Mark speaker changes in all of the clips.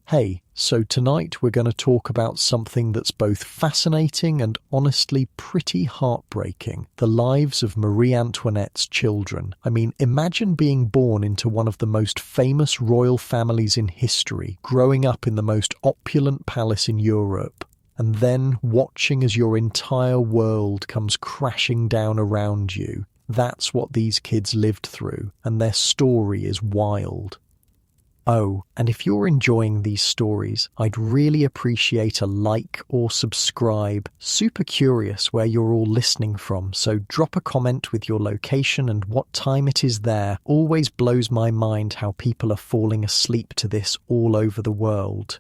Speaker 1: Hey, so tonight we're going to talk about something that's both fascinating and honestly pretty heartbreaking. The lives of Marie Antoinette's children. I mean, imagine being born into one of the most famous royal families in history, growing up in the most opulent palace in Europe, and then watching as your entire world comes crashing down around you. That's what these kids lived through, and their story is wild. Oh, and if you're enjoying these stories, I'd really appreciate a like or subscribe. Super curious where you're all listening from, so drop a comment with your location and what time it is there. Always blows my mind how people are falling asleep to this all over the world.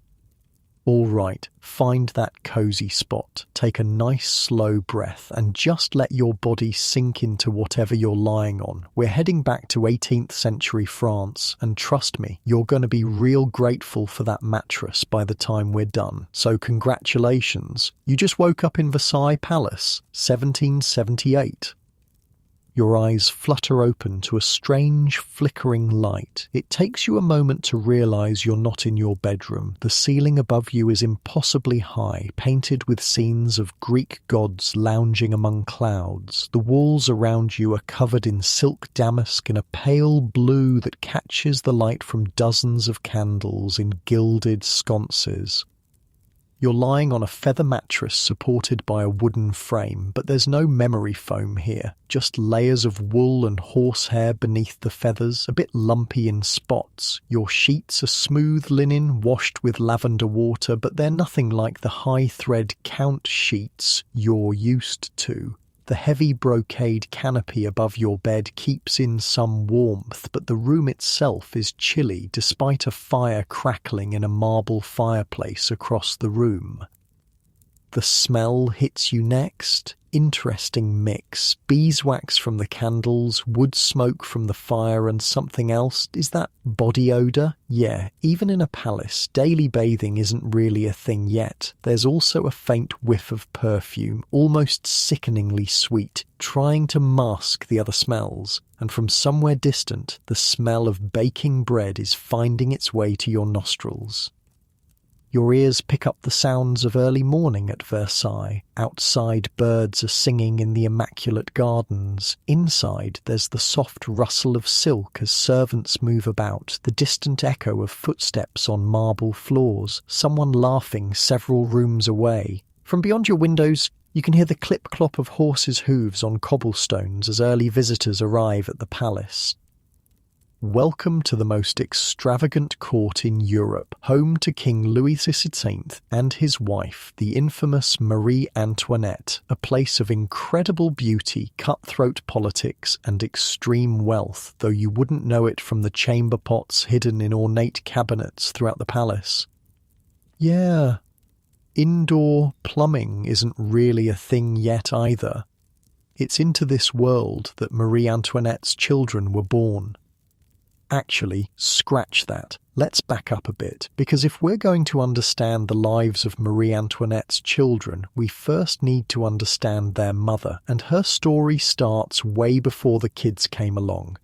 Speaker 1: All right, find that cozy spot, take a nice slow breath and just let your body sink into whatever you're lying on. We're heading back to 18th century France, and trust me, you're going to be real grateful for that mattress by the time we're done. So congratulations, you just woke up in Versailles Palace, 1778. Your eyes flutter open to a strange, flickering light. It takes you a moment to realize you're not in your bedroom. The ceiling above you is impossibly high, painted with scenes of Greek gods lounging among clouds. The walls around you are covered in silk damask in a pale blue that catches the light from dozens of candles in gilded sconces. You're lying on a feather mattress supported by a wooden frame, but there's no memory foam here, just layers of wool and horsehair beneath the feathers, a bit lumpy in spots. Your sheets are smooth linen washed with lavender water, but they're nothing like the high-thread count sheets you're used to. The heavy brocade canopy above your bed keeps in some warmth, but the room itself is chilly despite a fire crackling in a marble fireplace across the room. The smell hits you next. Interesting mix. Beeswax from the candles, wood smoke from the fire, and something else. Is that body odour? Yeah, even in a palace, daily bathing isn't really a thing yet. There's also a faint whiff of perfume, almost sickeningly sweet, trying to mask the other smells. And from somewhere distant, the smell of baking bread is finding its way to your nostrils. Your ears pick up the sounds of early morning at Versailles. Outside, birds are singing in the immaculate gardens. Inside, there's the soft rustle of silk as servants move about, the distant echo of footsteps on marble floors, someone laughing several rooms away. From beyond your windows, you can hear the clip-clop of horses' hooves on cobblestones as early visitors arrive at the palace. Welcome to the most extravagant court in Europe, home to King Louis XVI and his wife, the infamous Marie Antoinette, a place of incredible beauty, cutthroat politics, and extreme wealth, though you wouldn't know it from the chamber pots hidden in ornate cabinets throughout the palace. Yeah, indoor plumbing isn't really a thing yet either. It's into this world that Marie Antoinette's children were born. Actually, scratch that. Let's back up a bit, because if we're going to understand the lives of Marie Antoinette's children, we first need to understand their mother, and her story starts way before the kids came along.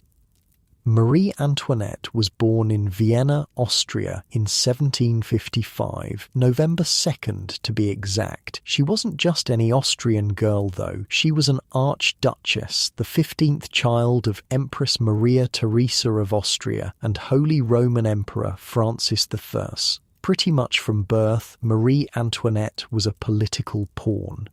Speaker 1: Marie Antoinette was born in Vienna, Austria in 1755, November 2nd to be exact. She wasn't just any Austrian girl though, she was an archduchess, the 15th child of Empress Maria-Theresa of Austria and Holy Roman Emperor Francis I. Pretty much from birth, Marie Antoinette was a political pawn.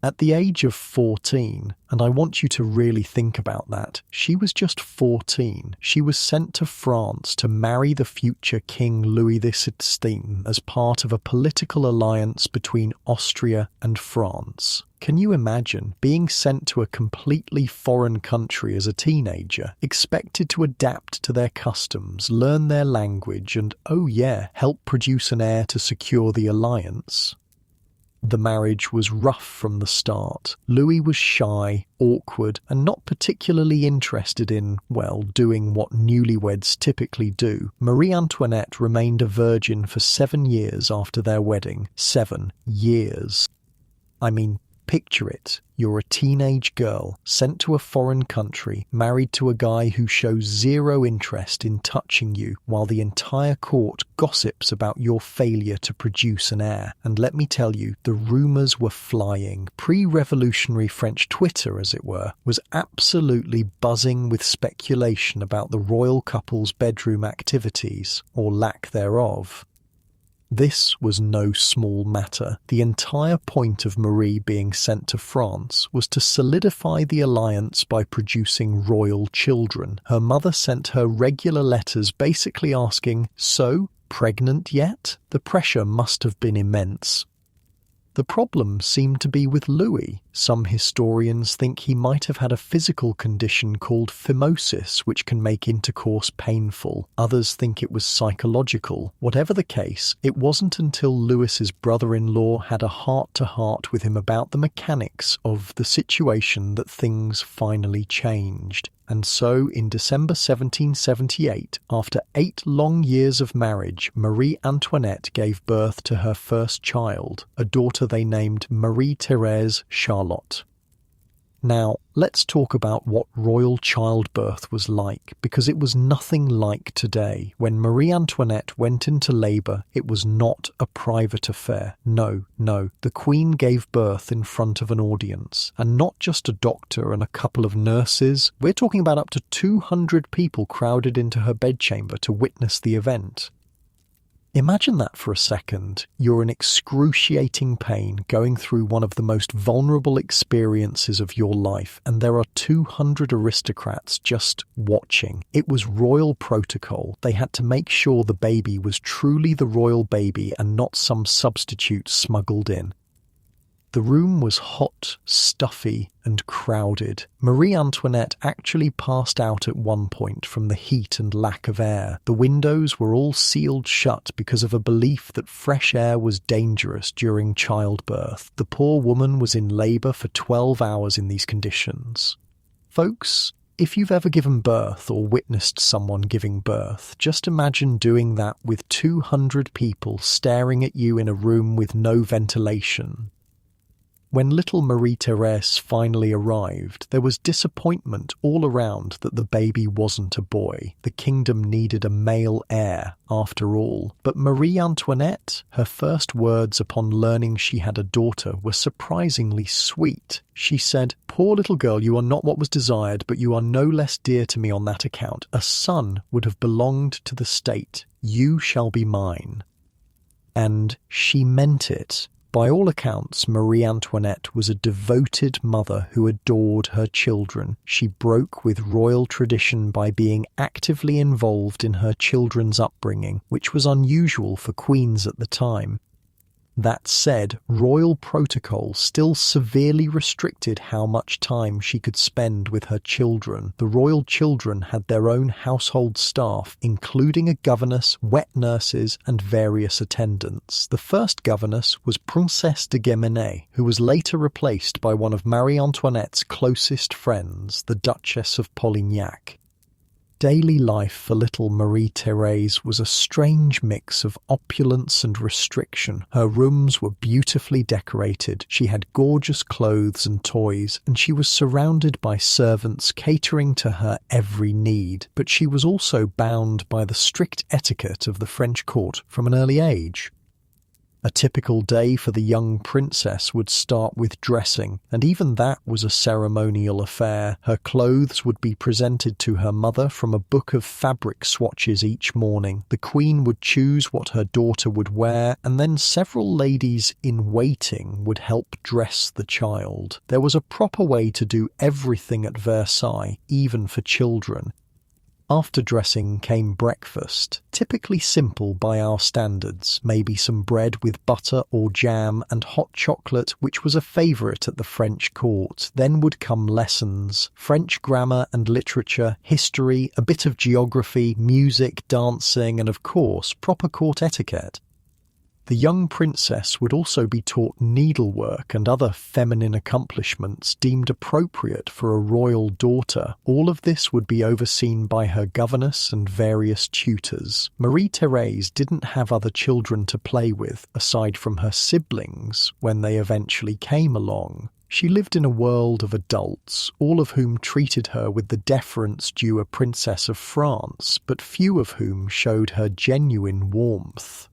Speaker 1: At the age of 14, and I want you to really think about that, she was just 14. She was sent to France to marry the future King Louis XVI as part of a political alliance between Austria and France. Can you imagine being sent to a completely foreign country as a teenager, expected to adapt to their customs, learn their language, and, oh yeah, help produce an heir to secure the alliance? The marriage was rough from the start. Louis was shy, awkward, and not particularly interested in, well, doing what newlyweds typically do. Marie Antoinette remained a virgin for 7 years after their wedding. 7 years. I mean, Picture it. You're a teenage girl sent to a foreign country, married to a guy who shows zero interest in touching you, while the entire court gossips about your failure to produce an heir. And let me tell you, the rumours were flying. Pre-revolutionary French Twitter, as it were, was absolutely buzzing with speculation about the royal couple's bedroom activities, or lack thereof. This was no small matter. The entire point of Marie being sent to France was to solidify the alliance by producing royal children. Her mother sent her regular letters basically asking, "So, pregnant yet?" The pressure must have been immense. The problem seemed to be with Louis. Some historians think he might have had a physical condition called phimosis, which can make intercourse painful. Others think it was psychological. Whatever the case, it wasn't until Louis's brother-in-law had a heart-to-heart with him about the mechanics of the situation that things finally changed. And so, in December 1778, after 8 long years of marriage, Marie-Antoinette gave birth to her first child, a daughter they named Marie-Thérèse Charlotte. Now, let's talk about what royal childbirth was like, because it was nothing like today. When Marie Antoinette went into labour, it was not a private affair. No, the Queen gave birth in front of an audience, and not just a doctor and a couple of nurses. We're talking about up to 200 people crowded into her bedchamber to witness the event. Imagine that for a second. You're in excruciating pain, going through one of the most vulnerable experiences of your life, and there are 200 aristocrats just watching. It was royal protocol. They had to make sure the baby was truly the royal baby and not some substitute smuggled in. The room was hot, stuffy, and crowded. Marie Antoinette actually passed out at one point from the heat and lack of air. The windows were all sealed shut because of a belief that fresh air was dangerous during childbirth. The poor woman was in labour for 12 hours in these conditions. Folks, if you've ever given birth or witnessed someone giving birth, just imagine doing that with 200 people staring at you in a room with no ventilation. When little Marie-Thérèse finally arrived, there was disappointment all around that the baby wasn't a boy. The kingdom needed a male heir, after all. But Marie-Antoinette, her first words upon learning she had a daughter were surprisingly sweet. She said, "Poor little girl, you are not what was desired, but you are no less dear to me on that account. A son would have belonged to the state. You shall be mine." And she meant it. By all accounts, Marie Antoinette was a devoted mother who adored her children. She broke with royal tradition by being actively involved in her children's upbringing, which was unusual for queens at the time. That said, royal protocol still severely restricted how much time she could spend with her children. The royal children had their own household staff, including a governess, wet nurses, and various attendants. The first governess was Princesse de Guémené, who was later replaced by one of Marie Antoinette's closest friends, the Duchess of Polignac. Daily life for little Marie-Thérèse was a strange mix of opulence and restriction. Her rooms were beautifully decorated, she had gorgeous clothes and toys, and she was surrounded by servants catering to her every need. But she was also bound by the strict etiquette of the French court from an early age. A typical day for the young princess would start with dressing, and even that was a ceremonial affair. Her clothes would be presented to her mother from a book of fabric swatches each morning. The queen would choose what her daughter would wear, and then several ladies in waiting would help dress the child. There was a proper way to do everything at Versailles, even for children. After dressing came breakfast, typically simple by our standards, maybe some bread with butter or jam and hot chocolate, which was a favourite at the French court. Then would come lessons, French grammar and literature, history, a bit of geography, music, dancing, and of course, proper court etiquette. The young princess would also be taught needlework and other feminine accomplishments deemed appropriate for a royal daughter. All of this would be overseen by her governess and various tutors. Marie-Thérèse didn't have other children to play with, aside from her siblings, when they eventually came along. She lived in a world of adults, all of whom treated her with the deference due a princess of France, but few of whom showed her genuine warmth.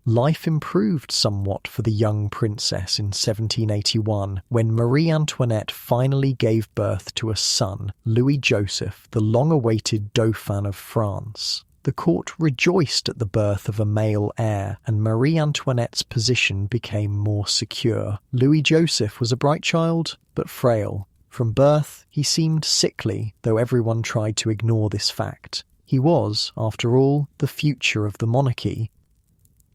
Speaker 1: Life improved somewhat for the young princess in 1781, when Marie Antoinette finally gave birth to a son, Louis Joseph, the long-awaited Dauphin of France. The court rejoiced at the birth of a male heir, and Marie Antoinette's position became more secure. Louis Joseph was a bright child, but frail. From birth, he seemed sickly, though everyone tried to ignore this fact. He was, after all, the future of the monarchy.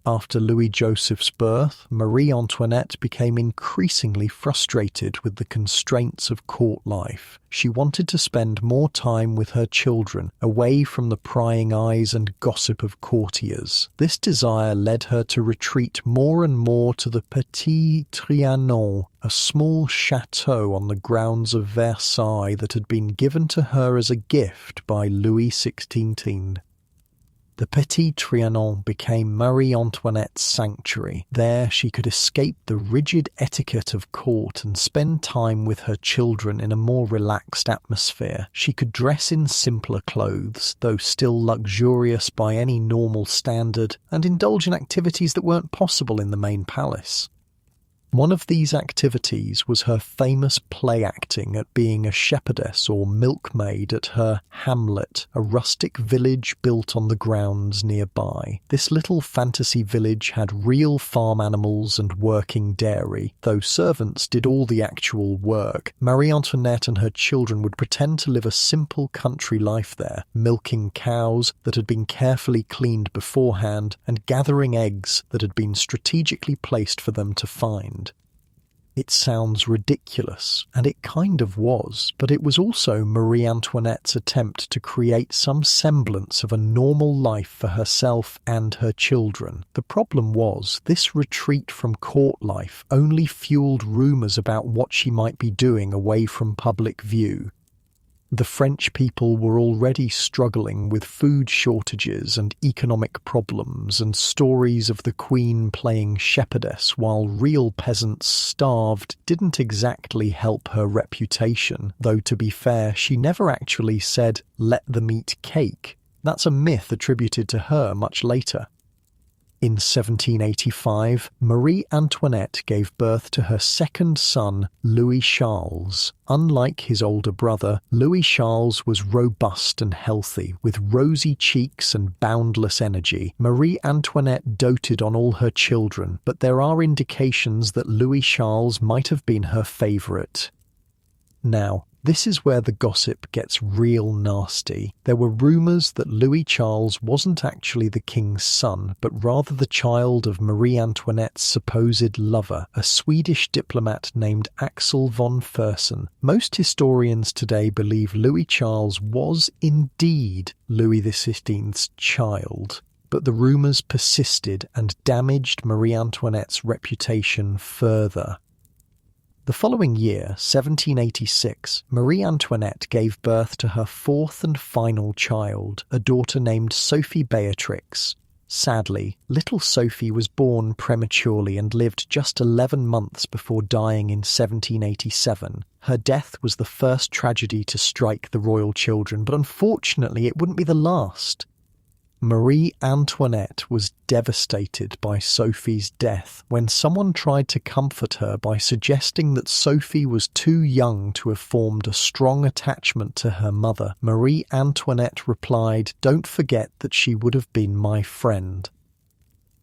Speaker 1: After Louis Joseph's birth, Marie Antoinette became increasingly frustrated with the constraints of court life. She wanted to spend more time with her children, away from the prying eyes and gossip of courtiers. This desire led her to retreat more and more to the Petit Trianon, a small chateau on the grounds of Versailles that had been given to her as a gift by Louis XVI. The Petit Trianon became Marie Antoinette's sanctuary. There she could escape the rigid etiquette of court and spend time with her children in a more relaxed atmosphere. She could dress in simpler clothes, though still luxurious by any normal standard, and indulge in activities that weren't possible in the main palace. One of these activities was her famous play acting at being a shepherdess or milkmaid at her hamlet, a rustic village built on the grounds nearby. This little fantasy village had real farm animals and working dairy, though servants did all the actual work. Marie Antoinette and her children would pretend to live a simple country life there, milking cows that had been carefully cleaned beforehand and gathering eggs that had been strategically placed for them to find. It sounds ridiculous, and it kind of was, but it was also Marie Antoinette's attempt to create some semblance of a normal life for herself and her children. The problem was, this retreat from court life only fueled rumours about what she might be doing away from public view. The French people were already struggling with food shortages and economic problems, and stories of the Queen playing shepherdess while real peasants starved didn't exactly help her reputation, though to be fair, she never actually said, "let them eat cake." That's a myth attributed to her much later. In 1785, Marie Antoinette gave birth to her second son, Louis Charles. Unlike his older brother, Louis Charles was robust and healthy, with rosy cheeks and boundless energy. Marie Antoinette doted on all her children, but there are indications that Louis Charles might have been her favourite. Now, this is where the gossip gets real nasty. There were rumours that Louis Charles wasn't actually the king's son, but rather the child of Marie Antoinette's supposed lover, a Swedish diplomat named Axel von Fersen. Most historians today believe Louis Charles was indeed Louis XV's child, but the rumours persisted and damaged Marie Antoinette's reputation further. The following year, 1786, Marie Antoinette gave birth to her fourth and final child, a daughter named Sophie Beatrix. Sadly, little Sophie was born prematurely and lived just 11 months before dying in 1787. Her death was the first tragedy to strike the royal children, but unfortunately it wouldn't be the last. Marie Antoinette was devastated by Sophie's death when someone tried to comfort her by suggesting that Sophie was too young to have formed a strong attachment to her mother. Marie Antoinette replied, "Don't forget that she would have been my friend."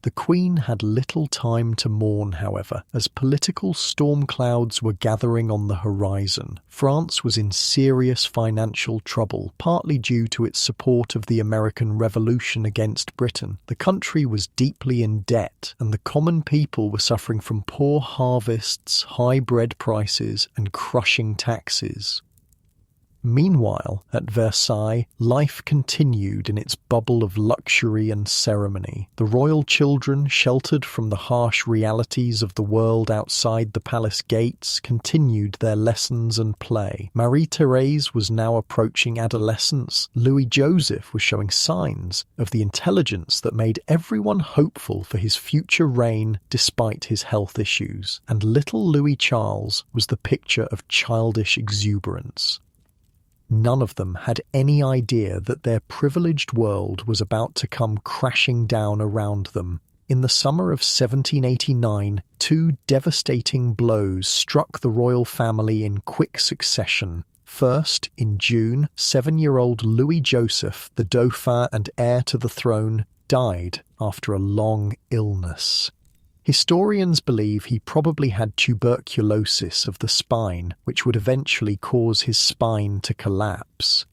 Speaker 1: The Queen had little time to mourn, however, as political storm clouds were gathering on the horizon. France was in serious financial trouble, partly due to its support of the American Revolution against Britain. The country was deeply in debt, and the common people were suffering from poor harvests, high bread prices, and crushing taxes. Meanwhile, at Versailles, life continued in its bubble of luxury and ceremony. The royal children, sheltered from the harsh realities of the world outside the palace gates, continued their lessons and play. Marie-Thérèse was now approaching adolescence. Louis-Joseph was showing signs of the intelligence that made everyone hopeful for his future reign despite his health issues. And little Louis Charles was the picture of childish exuberance. None of them had any idea that their privileged world was about to come crashing down around them. In the summer of 1789, two devastating blows struck the royal family in quick succession. First, in June, 7-year-old Louis-Joseph, the Dauphin and heir to the throne, died after a long illness. Historians believe he probably had tuberculosis of the spine, which would eventually cause his spine to collapse.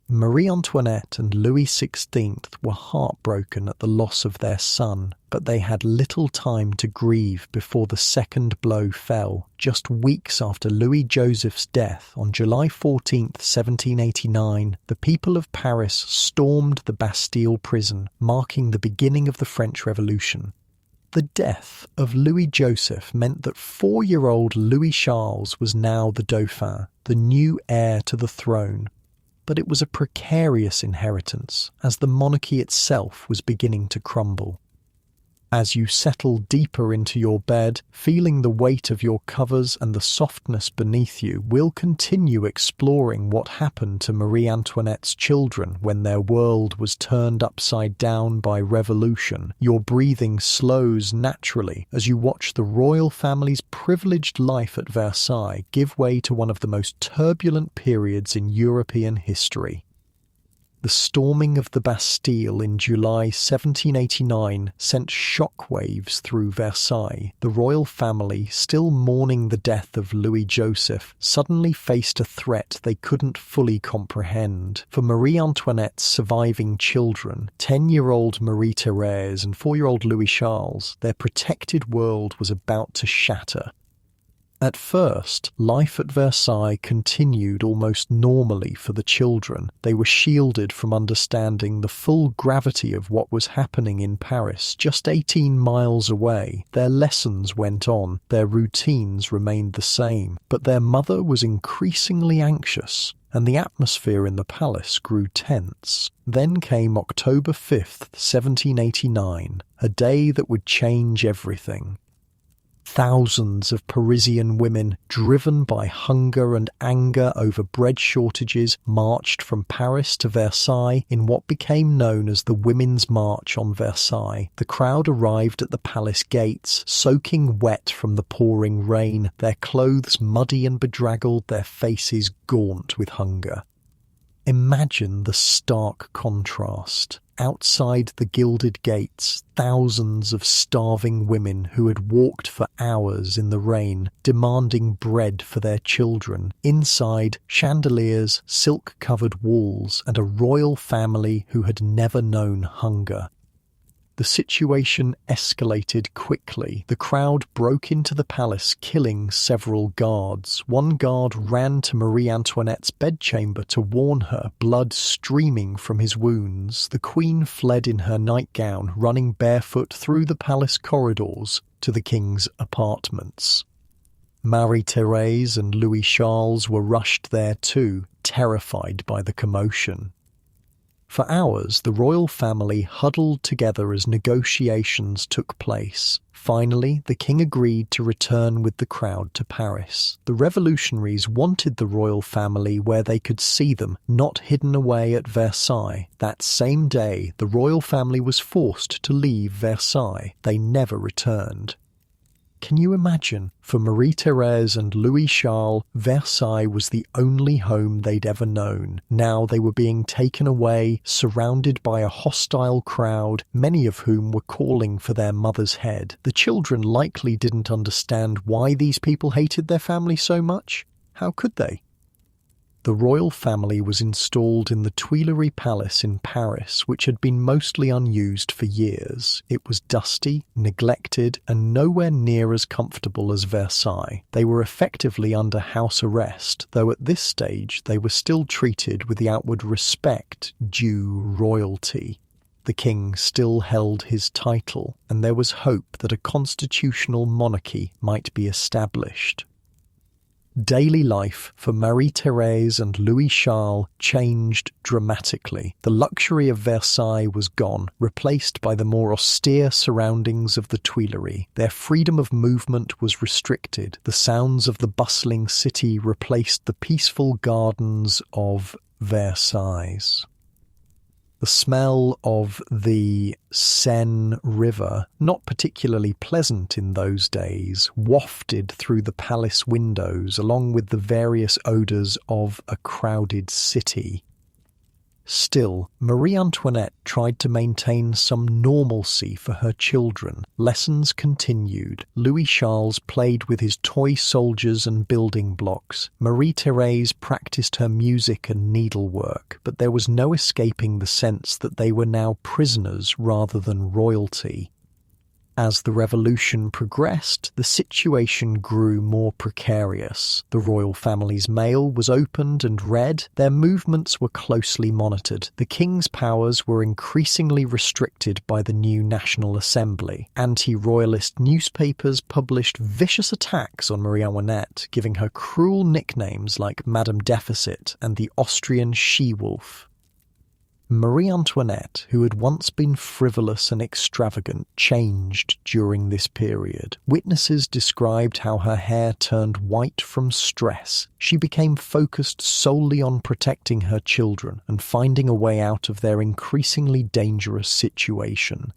Speaker 1: Marie-Antoinette and Louis XVI were heartbroken at the loss of their son, but they had little time to grieve before the second blow fell. Just weeks after Louis-Joseph's death, on July 14, 1789, the people of Paris stormed the Bastille prison, marking the beginning of the French Revolution. The death of Louis-Joseph meant that 4-year-old Louis Charles was now the Dauphin, the new heir to the throne. But it was a precarious inheritance, as the monarchy itself was beginning to crumble. As you settle deeper into your bed, feeling the weight of your covers and the softness beneath you, we'll continue exploring what happened to Marie Antoinette's children when their world was turned upside down by revolution. Your breathing slows naturally as you watch the royal family's privileged life at Versailles give way to one of the most turbulent periods in European history. The storming of the Bastille in July 1789 sent shockwaves through Versailles. The royal family, still mourning the death of Louis-Joseph, suddenly faced a threat they couldn't fully comprehend. For Marie-Antoinette's surviving children, 10-year-old Marie-Thérèse and 4-year-old Louis Charles, their protected world was about to shatter. At first, life at Versailles continued almost normally for the children. They were shielded from understanding the full gravity of what was happening in Paris, just 18 miles away. Their lessons went on, their routines remained the same, but their mother was increasingly anxious, and the atmosphere in the palace grew tense. Then came October 5th, 1789, a day that would change everything. Thousands of Parisian women, driven by hunger and anger over bread shortages, marched from Paris to Versailles in what became known as the Women's March on Versailles. The crowd arrived at the palace gates, soaking wet from the pouring rain, their clothes muddy and bedraggled, their faces gaunt with hunger. Imagine the stark contrast. Outside the gilded gates, thousands of starving women who had walked for hours in the rain, demanding bread for their children. Inside, chandeliers, silk-covered walls, and a royal family who had never known hunger. The situation escalated quickly. The crowd broke into the palace, killing several guards. One guard ran to Marie Antoinette's bedchamber to warn her, blood streaming from his wounds. The queen fled in her nightgown, running barefoot through the palace corridors to the king's apartments. Marie-Thérèse and Louis Charles were rushed there too, terrified by the commotion. For hours, the royal family huddled together as negotiations took place. Finally, the king agreed to return with the crowd to Paris. The revolutionaries wanted the royal family where they could see them, not hidden away at Versailles. That same day, the royal family was forced to leave Versailles. They never returned. Can you imagine? For Marie-Thérèse and Louis Charles, Versailles was the only home they'd ever known. Now they were being taken away, surrounded by a hostile crowd, many of whom were calling for their mother's head. The children likely didn't understand why these people hated their family so much. How could they? The royal family was installed in the Tuileries Palace in Paris, which had been mostly unused for years. It was dusty, neglected, and nowhere near as comfortable as Versailles. They were effectively under house arrest, though at this stage they were still treated with the outward respect due royalty. The king still held his title, and there was hope that a constitutional monarchy might be established. Daily life for Marie-Thérèse and Louis-Charles changed dramatically. The luxury of Versailles was gone, replaced by the more austere surroundings of the Tuileries. Their freedom of movement was restricted. The sounds of the bustling city replaced the peaceful gardens of Versailles. The smell of the Seine River, not particularly pleasant in those days, wafted through the palace windows along with the various odours of a crowded city. Still, Marie Antoinette tried to maintain some normalcy for her children. Lessons continued. Louis-Charles played with his toy soldiers and building blocks. Marie-Thérèse practiced her music and needlework, but there was no escaping the sense that they were now prisoners rather than royalty. As the revolution progressed, the situation grew more precarious. The royal family's mail was opened and read. Their movements were closely monitored. The king's powers were increasingly restricted by the new National Assembly. Anti-royalist newspapers published vicious attacks on Marie Antoinette, giving her cruel nicknames like Madame Deficit and the Austrian she-wolf. Marie Antoinette, who had once been frivolous and extravagant, changed during this period. Witnesses described how her hair turned white from stress. She became focused solely on protecting her children and finding a way out of their increasingly dangerous situation.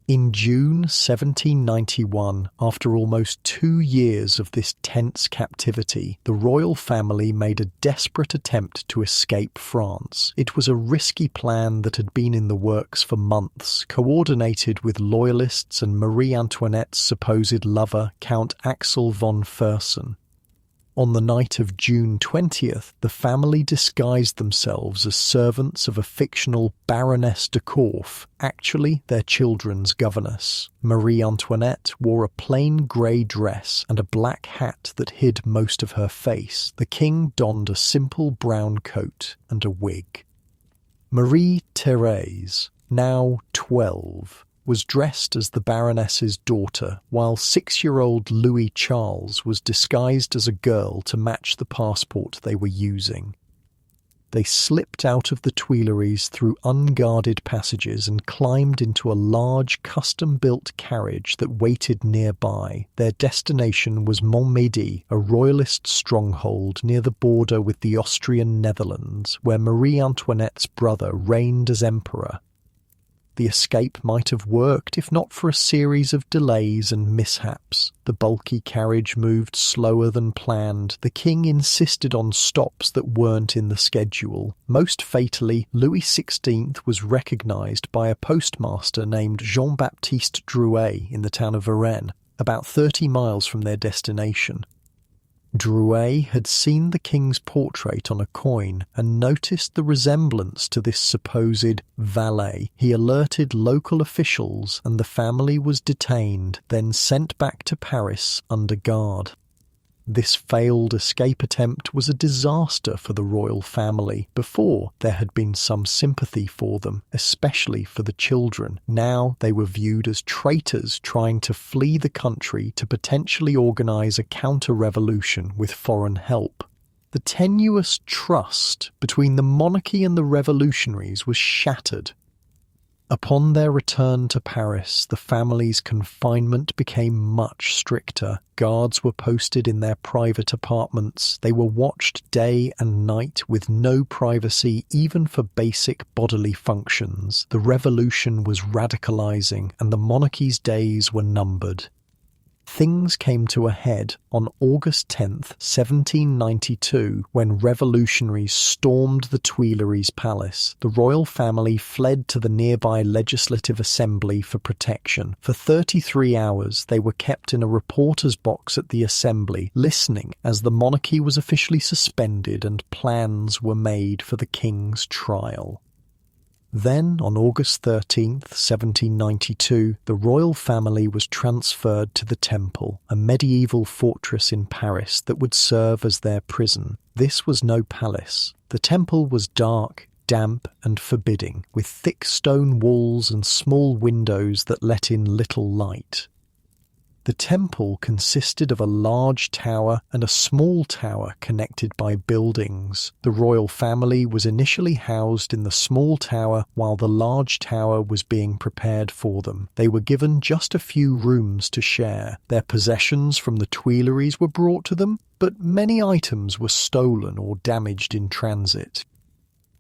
Speaker 1: In June 1791, after almost 2 years of this tense captivity, the royal family made a desperate attempt to escape France. It was a risky plan that had been in the works for months, coordinated with loyalists and Marie Antoinette's supposed lover, Count Axel von Fersen. On the night of June 20th, the family disguised themselves as servants of a fictional Baroness de Korff, actually their children's governess. Marie Antoinette wore a plain grey dress and a black hat that hid most of her face. The king donned a simple brown coat and a wig. Marie-Thérèse, now 12, was dressed as the Baroness's daughter, while 6-year-old Louis Charles was disguised as a girl to match the passport they were using. They slipped out of the Tuileries through unguarded passages and climbed into a large custom-built carriage that waited nearby. Their destination was Montmédy, a royalist stronghold near the border with the Austrian Netherlands, where Marie Antoinette's brother reigned as emperor. The escape might have worked if not for a series of delays and mishaps. The bulky carriage moved slower than planned. The king insisted on stops that weren't in the schedule. Most fatally, Louis XVI was recognised by a postmaster named Jean-Baptiste Drouet in the town of Varennes, about 30 miles from their destination. Drouet had seen the king's portrait on a coin and noticed the resemblance to this supposed valet. He alerted local officials and the family was detained, then sent back to Paris under guard. This failed escape attempt was a disaster for the royal family. Before, there had been some sympathy for them, especially for the children. Now they were viewed as traitors trying to flee the country to potentially organise a counter-revolution with foreign help. The tenuous trust between the monarchy and the revolutionaries was shattered. Upon their return to Paris, the family's confinement became much stricter. Guards were posted in their private apartments. They were watched day and night with no privacy even for basic bodily functions. The revolution was radicalizing and the monarchy's days were numbered. Things came to a head on August 10th, 1792, when revolutionaries stormed the Tuileries Palace. The royal family fled to the nearby Legislative Assembly for protection. For 33 hours, they were kept in a reporter's box at the Assembly, listening as the monarchy was officially suspended and plans were made for the king's trial. Then, on August 13th, 1792, the royal family was transferred to the Temple, a medieval fortress in Paris that would serve as their prison. This was no palace. The temple was dark, damp and forbidding, with thick stone walls and small windows that let in little light. The temple consisted of a large tower and a small tower connected by buildings. The royal family was initially housed in the small tower while the large tower was being prepared for them. They were given just a few rooms to share. Their possessions from the Tuileries were brought to them, but many items were stolen or damaged in transit.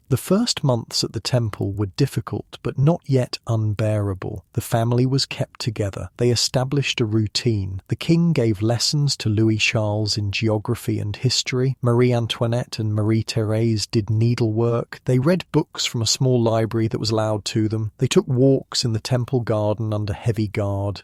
Speaker 1: The first months at the temple were difficult, but not yet unbearable. The family was kept together. They established a routine. The king gave lessons to Louis Charles in geography and history. Marie-Antoinette and Marie-Thérèse did needlework. They read books from a small library that was allowed to them. They took walks in the temple garden under heavy guard.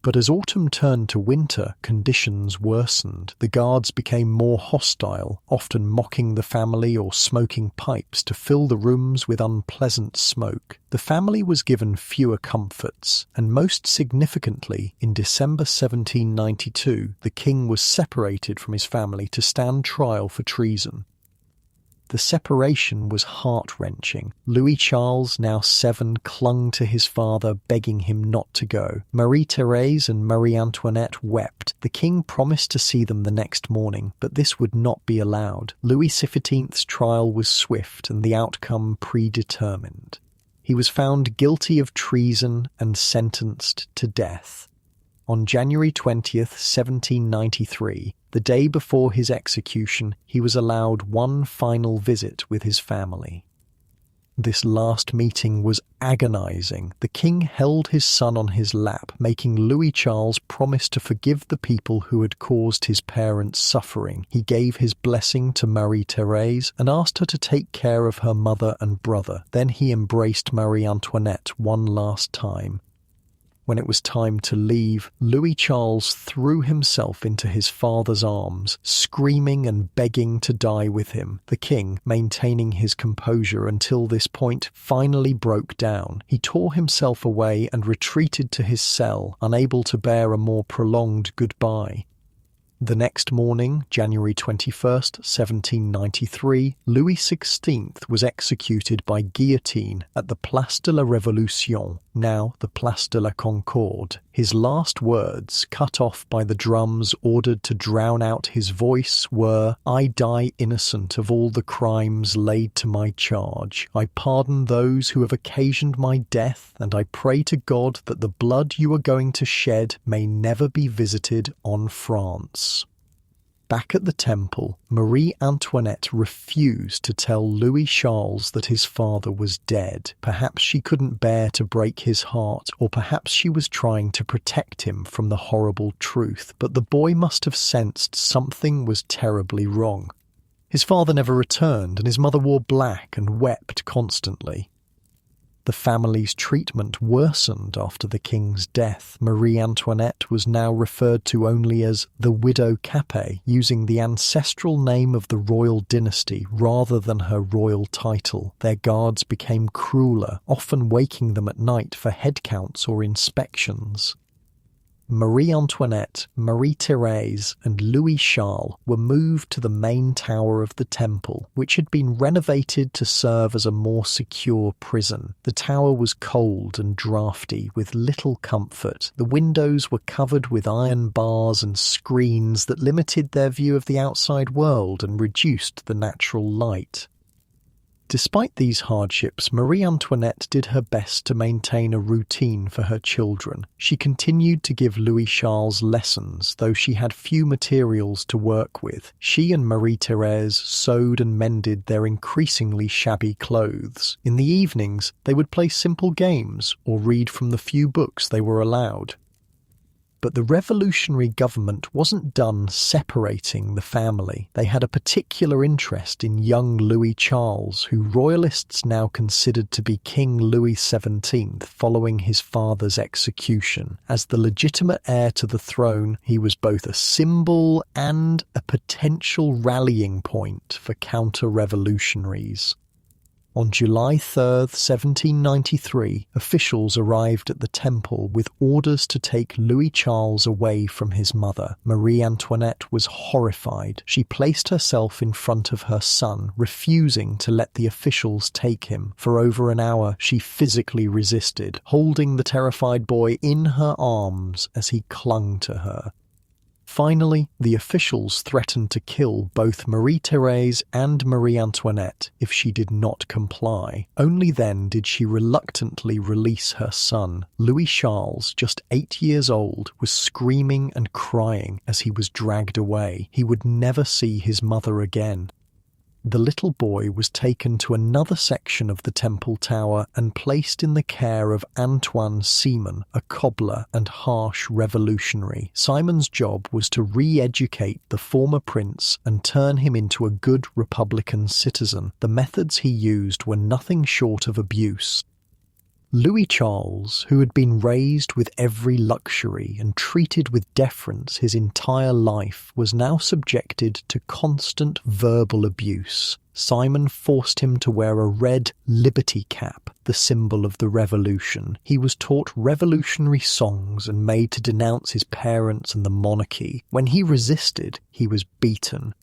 Speaker 1: But as autumn turned to winter, conditions worsened. The guards became more hostile, often mocking the family or smoking pipes to fill the rooms with unpleasant smoke. The family was given fewer comforts, and most significantly, in December 1792, the king was separated from his family to stand trial for treason. The separation was heart-wrenching. Louis Charles, now 7, clung to his father, begging him not to go. Marie-Thérèse and Marie-Antoinette wept. The king promised to see them the next morning, but this would not be allowed. Louis XV's trial was swift and the outcome predetermined. He was found guilty of treason and sentenced to death. On January 20th, 1793, the day before his execution, he was allowed one final visit with his family. This last meeting was agonizing. The king held his son on his lap, making Louis Charles promise to forgive the people who had caused his parents suffering. He gave his blessing to Marie-Thérèse and asked her to take care of her mother and brother. Then he embraced Marie-Antoinette one last time. When it was time to leave, Louis Charles threw himself into his father's arms, screaming and begging to die with him. The king, maintaining his composure until this point, finally broke down. He tore himself away and retreated to his cell, unable to bear a more prolonged goodbye. The next morning, January 21st, 1793, Louis XVI was executed by guillotine at the Place de la Révolution, now the Place de la Concorde. His last words, cut off by the drums ordered to drown out his voice, were, "I die innocent of all the crimes laid to my charge. I pardon those who have occasioned my death, and I pray to God that the blood you are going to shed may never be visited on France." Back at the temple, Marie-Antoinette refused to tell Louis Charles that his father was dead. Perhaps she couldn't bear to break his heart, or perhaps she was trying to protect him from the horrible truth, but the boy must have sensed something was terribly wrong. His father never returned, and his mother wore black and wept constantly. The family's treatment worsened after the king's death. Marie-Antoinette was now referred to only as the Widow Capet, using the ancestral name of the royal dynasty rather than her royal title. Their guards became crueler, often waking them at night for head counts or inspections. Marie-Antoinette, Marie-Thérèse, and Louis Charles were moved to the main tower of the temple, which had been renovated to serve as a more secure prison. The tower was cold and drafty, with little comfort. The windows were covered with iron bars and screens that limited their view of the outside world and reduced the natural light. Despite these hardships, Marie-Antoinette did her best to maintain a routine for her children. She continued to give Louis Charles lessons, though she had few materials to work with. She and Marie-Thérèse sewed and mended their increasingly shabby clothes. In the evenings, they would play simple games or read from the few books they were allowed. But the revolutionary government wasn't done separating the family. They had a particular interest in young Louis Charles, who royalists now considered to be King Louis XVII following his father's execution. As the legitimate heir to the throne, he was both a symbol and a potential rallying point for counter-revolutionaries. On July 3, 1793, officials arrived at the temple with orders to take Louis Charles away from his mother. Marie-Antoinette was horrified. She placed herself in front of her son, refusing to let the officials take him. For over an hour, she physically resisted, holding the terrified boy in her arms as he clung to her. Finally, the officials threatened to kill both Marie-Thérèse and Marie-Antoinette if she did not comply. Only then did she reluctantly release her son. Louis Charles, just 8 years old, was screaming and crying as he was dragged away. He would never see his mother again. The little boy was taken to another section of the temple tower and placed in the care of Antoine Simon, a cobbler and harsh revolutionary. Simon's job was to re-educate the former prince and turn him into a good republican citizen. The methods he used were nothing short of abuse. Louis Charles, who had been raised with every luxury and treated with deference his entire life, was now subjected to constant verbal abuse. Simon forced him to wear a red liberty cap, the symbol of the revolution. He was taught revolutionary songs and made to denounce his parents and the monarchy. When he resisted, he was beaten.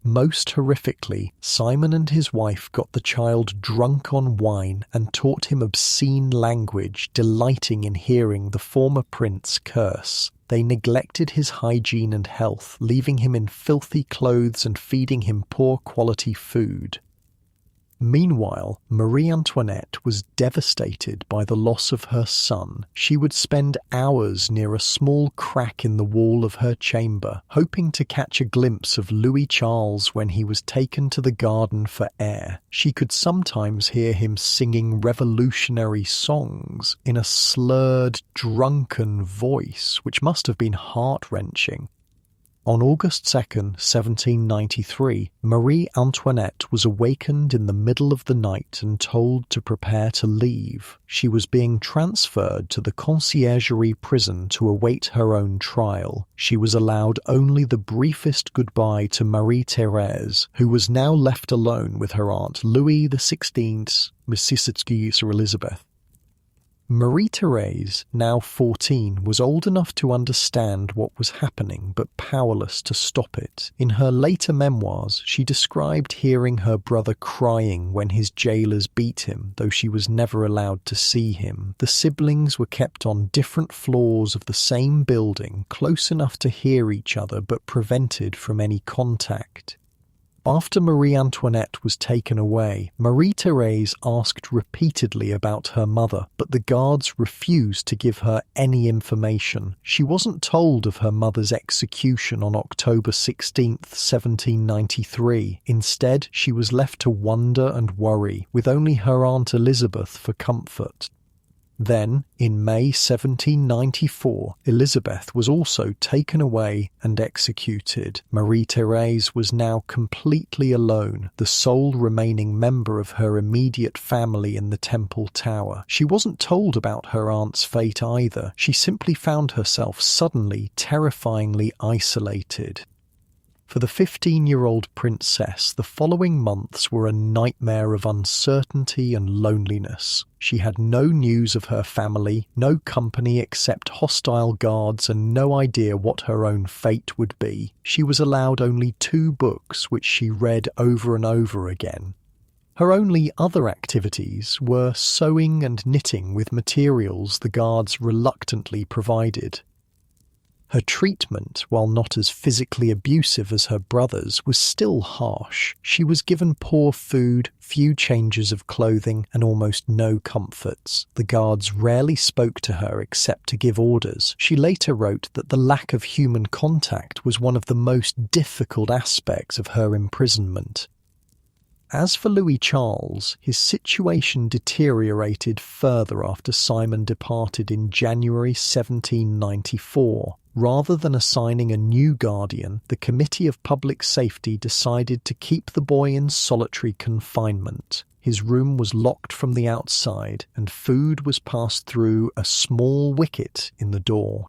Speaker 1: Most horrifically, Simon and his wife got the child drunk on wine and taught him obscene language, delighting in hearing the former prince curse. They neglected his hygiene and health, leaving him in filthy clothes and feeding him poor-quality food. Meanwhile, Marie-Antoinette was devastated by the loss of her son. She would spend hours near a small crack in the wall of her chamber, hoping to catch a glimpse of Louis Charles when he was taken to the garden for air. She could sometimes hear him singing revolutionary songs in a slurred, drunken voice, which must have been heart-wrenching. On August 2, 1793, Marie-Antoinette was awakened in the middle of the night and told to prepare to leave. She was being transferred to the conciergerie prison to await her own trial. She was allowed only the briefest goodbye to Marie-Thérèse, who was now left alone with her aunt Louis XVI, Mrs. Elizabeth. Marie-Thérèse, now 14, was old enough to understand what was happening but powerless to stop it. In her later memoirs, she described hearing her brother crying when his jailers beat him, though she was never allowed to see him. The siblings were kept on different floors of the same building, close enough to hear each other but prevented from any contact. After Marie-Antoinette was taken away, Marie-Thérèse asked repeatedly about her mother, but the guards refused to give her any information. She wasn't told of her mother's execution on October 16, 1793. Instead, she was left to wonder and worry, with only her Aunt Elizabeth for comfort. Then, in May 1794, Elizabeth was also taken away and executed. Marie-Thérèse was now completely alone, the sole remaining member of her immediate family in the Temple Tower. She wasn't told about her aunt's fate either. She simply found herself suddenly terrifyingly isolated. For the 15-year-old princess, the following months were a nightmare of uncertainty and loneliness. She had no news of her family, no company except hostile guards, and no idea what her own fate would be. She was allowed only 2 books, which she read over and over again. Her only other activities were sewing and knitting with materials the guards reluctantly provided. Her treatment, while not as physically abusive as her brother's, was still harsh. She was given poor food, few changes of clothing, and almost no comforts. The guards rarely spoke to her except to give orders. She later wrote that the lack of human contact was one of the most difficult aspects of her imprisonment. As for Louis Charles, his situation deteriorated further after Simon departed in January 1794. Rather than assigning a new guardian, the Committee of Public Safety decided to keep the boy in solitary confinement. His room was locked from the outside, and food was passed through a small wicket in the door.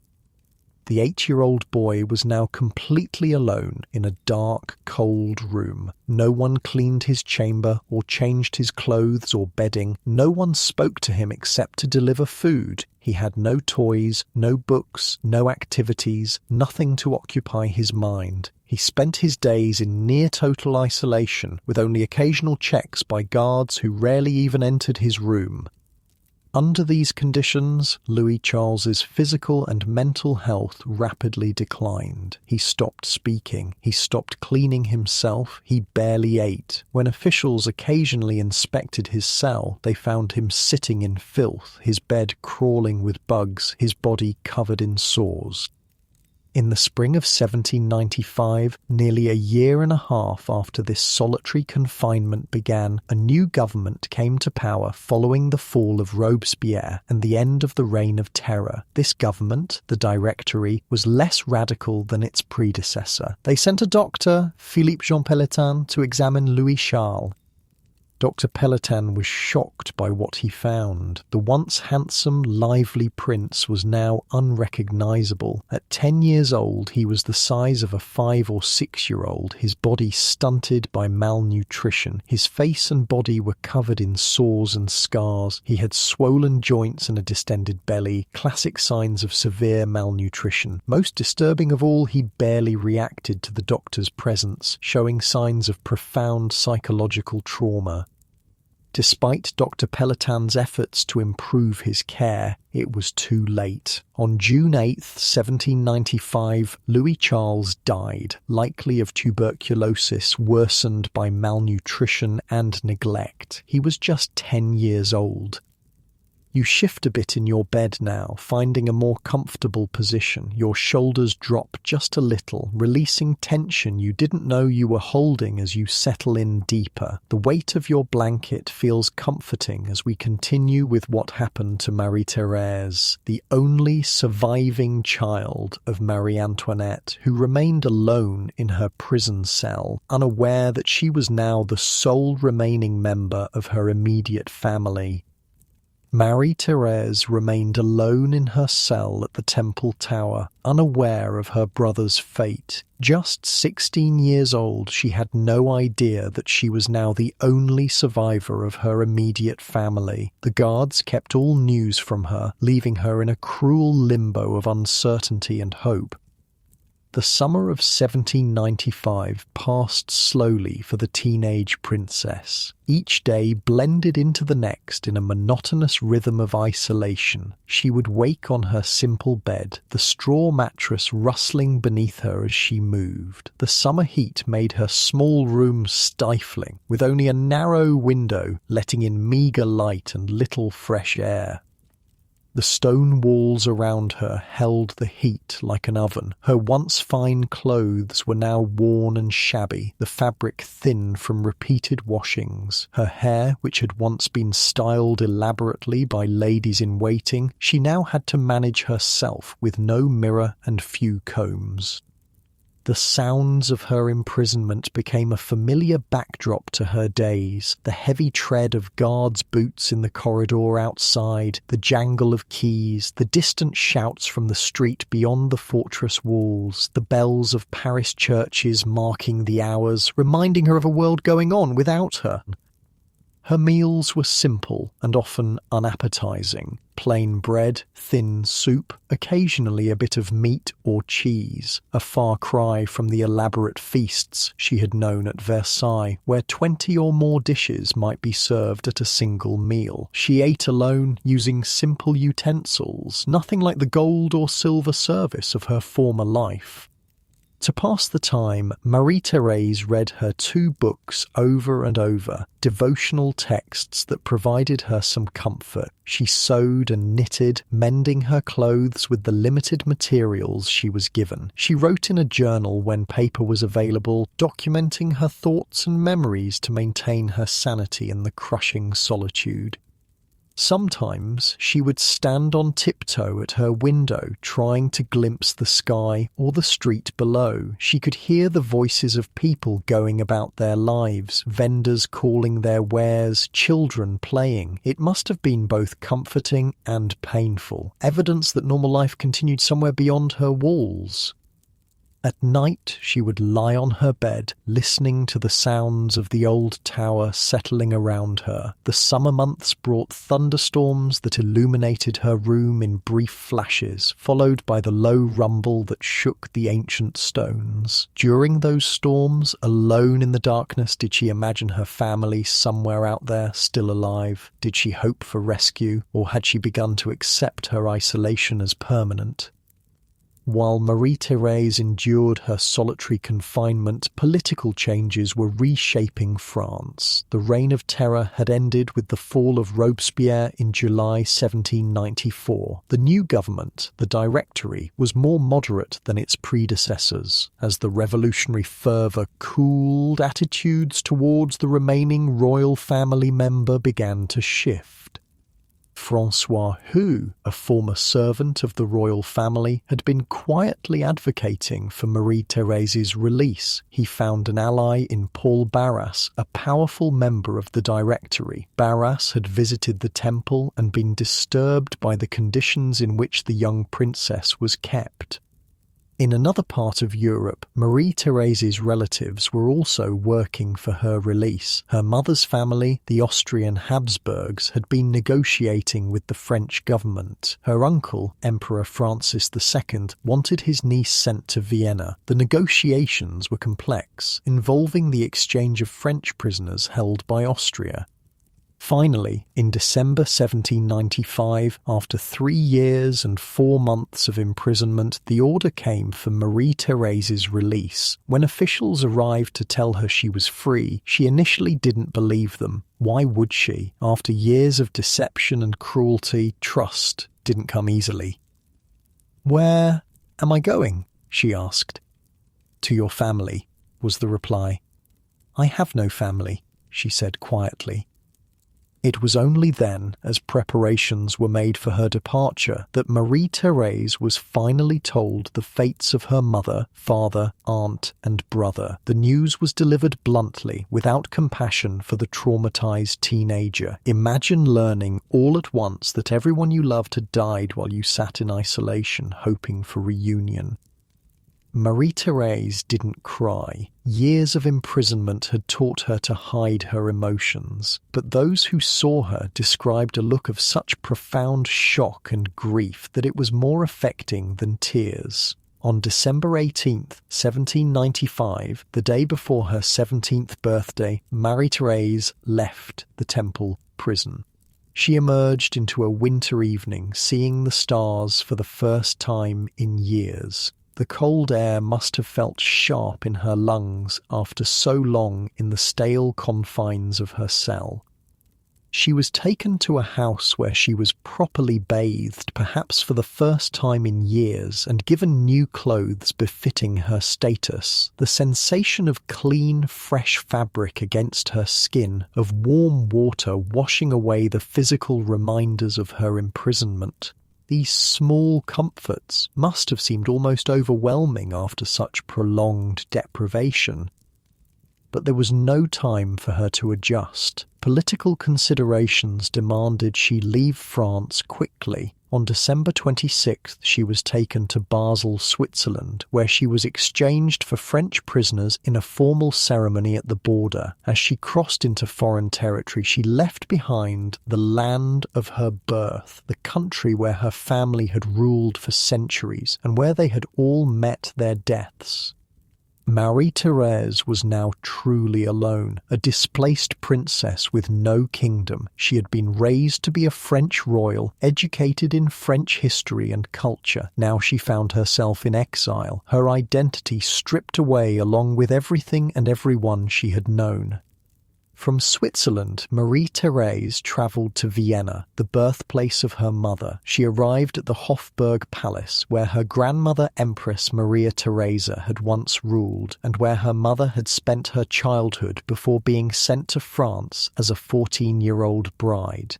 Speaker 1: The 8-year-old boy was now completely alone in a dark, cold room. No one cleaned his chamber or changed his clothes or bedding. No one spoke to him except to deliver food. He had no toys, no books, no activities, nothing to occupy his mind. He spent his days in near total isolation, with only occasional checks by guards who rarely even entered his room. Under these conditions, Louis Charles's physical and mental health rapidly declined. He stopped speaking. He stopped cleaning himself. He barely ate. When officials occasionally inspected his cell, they found him sitting in filth, his bed crawling with bugs, his body covered in sores. In the spring of 1795, nearly a year and a half after this solitary confinement began, a new government came to power following the fall of Robespierre and the end of the Reign of Terror. This government, the Directory, was less radical than its predecessor. They sent a doctor, Philippe Jean Pelletan, to examine Louis Charles. Dr. Pelletan was shocked by what he found. The once handsome, lively prince was now unrecognizable. At 10 years old, he was the size of a 5 or 6-year-old, his body stunted by malnutrition. His face and body were covered in sores and scars. He had swollen joints and a distended belly, classic signs of severe malnutrition. Most disturbing of all, he barely reacted to the doctor's presence, showing signs of profound psychological trauma. Despite Dr. Pelletan's efforts to improve his care, it was too late. On June 8, 1795, Louis Charles died, likely of tuberculosis worsened by malnutrition and neglect. He was just 10 years old. You shift a bit in your bed now, finding a more comfortable position. Your shoulders drop just a little, releasing tension you didn't know you were holding as you settle in deeper. The weight of your blanket feels comforting as we continue with what happened to Marie-Thérèse, the only surviving child of Marie Antoinette, who remained alone in her prison cell, unaware that she was now the sole remaining member of her immediate family. Marie-Thérèse remained alone in her cell at the Temple Tower, unaware of her brother's fate. Just 16 years old, she had no idea that she was now the only survivor of her immediate family. The guards kept all news from her, leaving her in a cruel limbo of uncertainty and hope. The summer of 1795 passed slowly for the teenage princess. Each day blended into the next in a monotonous rhythm of isolation. She would wake on her simple bed, the straw mattress rustling beneath her as she moved. The summer heat made her small room stifling, with only a narrow window letting in meagre light and little fresh air. The stone walls around her held the heat like an oven. Her once fine clothes were now worn and shabby, the fabric thin from repeated washings. Her hair, which had once been styled elaborately by ladies-in-waiting, she now had to manage herself with no mirror and few combs. The sounds of her imprisonment became a familiar backdrop to her days. The heavy tread of guards' boots in the corridor outside, the jangle of keys, the distant shouts from the street beyond the fortress walls, the bells of Paris churches marking the hours, reminding her of a world going on without her. Her meals were simple and often unappetizing. Plain bread, thin soup, occasionally a bit of meat or cheese, a far cry from the elaborate feasts she had known at Versailles, where 20 or more dishes might be served at a single meal. She ate alone, using simple utensils, nothing like the gold or silver service of her former life. To pass the time, Marie-Thérèse read her 2 books over and over, devotional texts that provided her some comfort. She sewed and knitted, mending her clothes with the limited materials she was given. She wrote in a journal when paper was available, documenting her thoughts and memories to maintain her sanity in the crushing solitude. Sometimes she would stand on tiptoe at her window, trying to glimpse the sky or the street below. She could hear the voices of people going about their lives, vendors calling their wares, children playing. It must have been both comforting and painful, evidence that normal life continued somewhere beyond her walls. At night, she would lie on her bed, listening to the sounds of the old tower settling around her. The summer months brought thunderstorms that illuminated her room in brief flashes, followed by the low rumble that shook the ancient stones. During those storms, alone in the darkness, did she imagine her family somewhere out there, still alive? Did she hope for rescue, or had she begun to accept her isolation as permanent? While Marie-Thérèse endured her solitary confinement, political changes were reshaping France. The Reign of Terror had ended with the fall of Robespierre in July 1794. The new government, the Directory, was more moderate than its predecessors. As the revolutionary fervour cooled, attitudes towards the remaining royal family member began to shift. François, who, a former servant of the royal family, had been quietly advocating for Marie-Thérèse's release. He found an ally in Paul Barras, a powerful member of the Directory. Barras had visited the temple and been disturbed by the conditions in which the young princess was kept. In another part of Europe, Marie-Thérèse's relatives were also working for her release. Her mother's family, the Austrian Habsburgs, had been negotiating with the French government. Her uncle, Emperor Francis II, wanted his niece sent to Vienna. The negotiations were complex, involving the exchange of French prisoners held by Austria. Finally, in December 1795, after 3 years and 4 months of imprisonment, the order came for Marie-Thérèse's release. When officials arrived to tell her she was free, she initially didn't believe them. Why would she? After years of deception and cruelty, trust didn't come easily. "Where am I going?" she asked. "To your family," was the reply. "I have no family," she said quietly. It was only then, as preparations were made for her departure, that Marie-Thérèse was finally told the fates of her mother, father, aunt, and brother. The news was delivered bluntly, without compassion for the traumatized teenager. Imagine learning all at once that everyone you loved had died while you sat in isolation, hoping for reunion. Marie-Thérèse didn't cry. Years of imprisonment had taught her to hide her emotions, but those who saw her described a look of such profound shock and grief that it was more affecting than tears. On December 18th, 1795, the day before her 17th birthday, Marie-Thérèse left the temple prison. She emerged into a winter evening, seeing the stars for the first time in years. The cold air must have felt sharp in her lungs after so long in the stale confines of her cell. She was taken to a house where she was properly bathed, perhaps for the first time in years, and given new clothes befitting her status. The sensation of clean, fresh fabric against her skin, of warm water washing away the physical reminders of her imprisonment. These small comforts must have seemed almost overwhelming after such prolonged deprivation. But there was no time for her to adjust. Political considerations demanded she leave France quickly. On December 26th, she was taken to Basel, Switzerland, where she was exchanged for French prisoners in a formal ceremony at the border. As she crossed into foreign territory, she left behind the land of her birth, the country where her family had ruled for centuries, and where they had all met their deaths. Marie-Thérèse was now truly alone, a displaced princess with no kingdom. She had been raised to be a French royal, educated in French history and culture. Now she found herself in exile, her identity stripped away along with everything and everyone she had known. From Switzerland, Marie-Thérèse travelled to Vienna, the birthplace of her mother. She arrived at the Hofburg Palace, where her grandmother Empress Maria Theresa had once ruled, and where her mother had spent her childhood before being sent to France as a 14-year-old bride.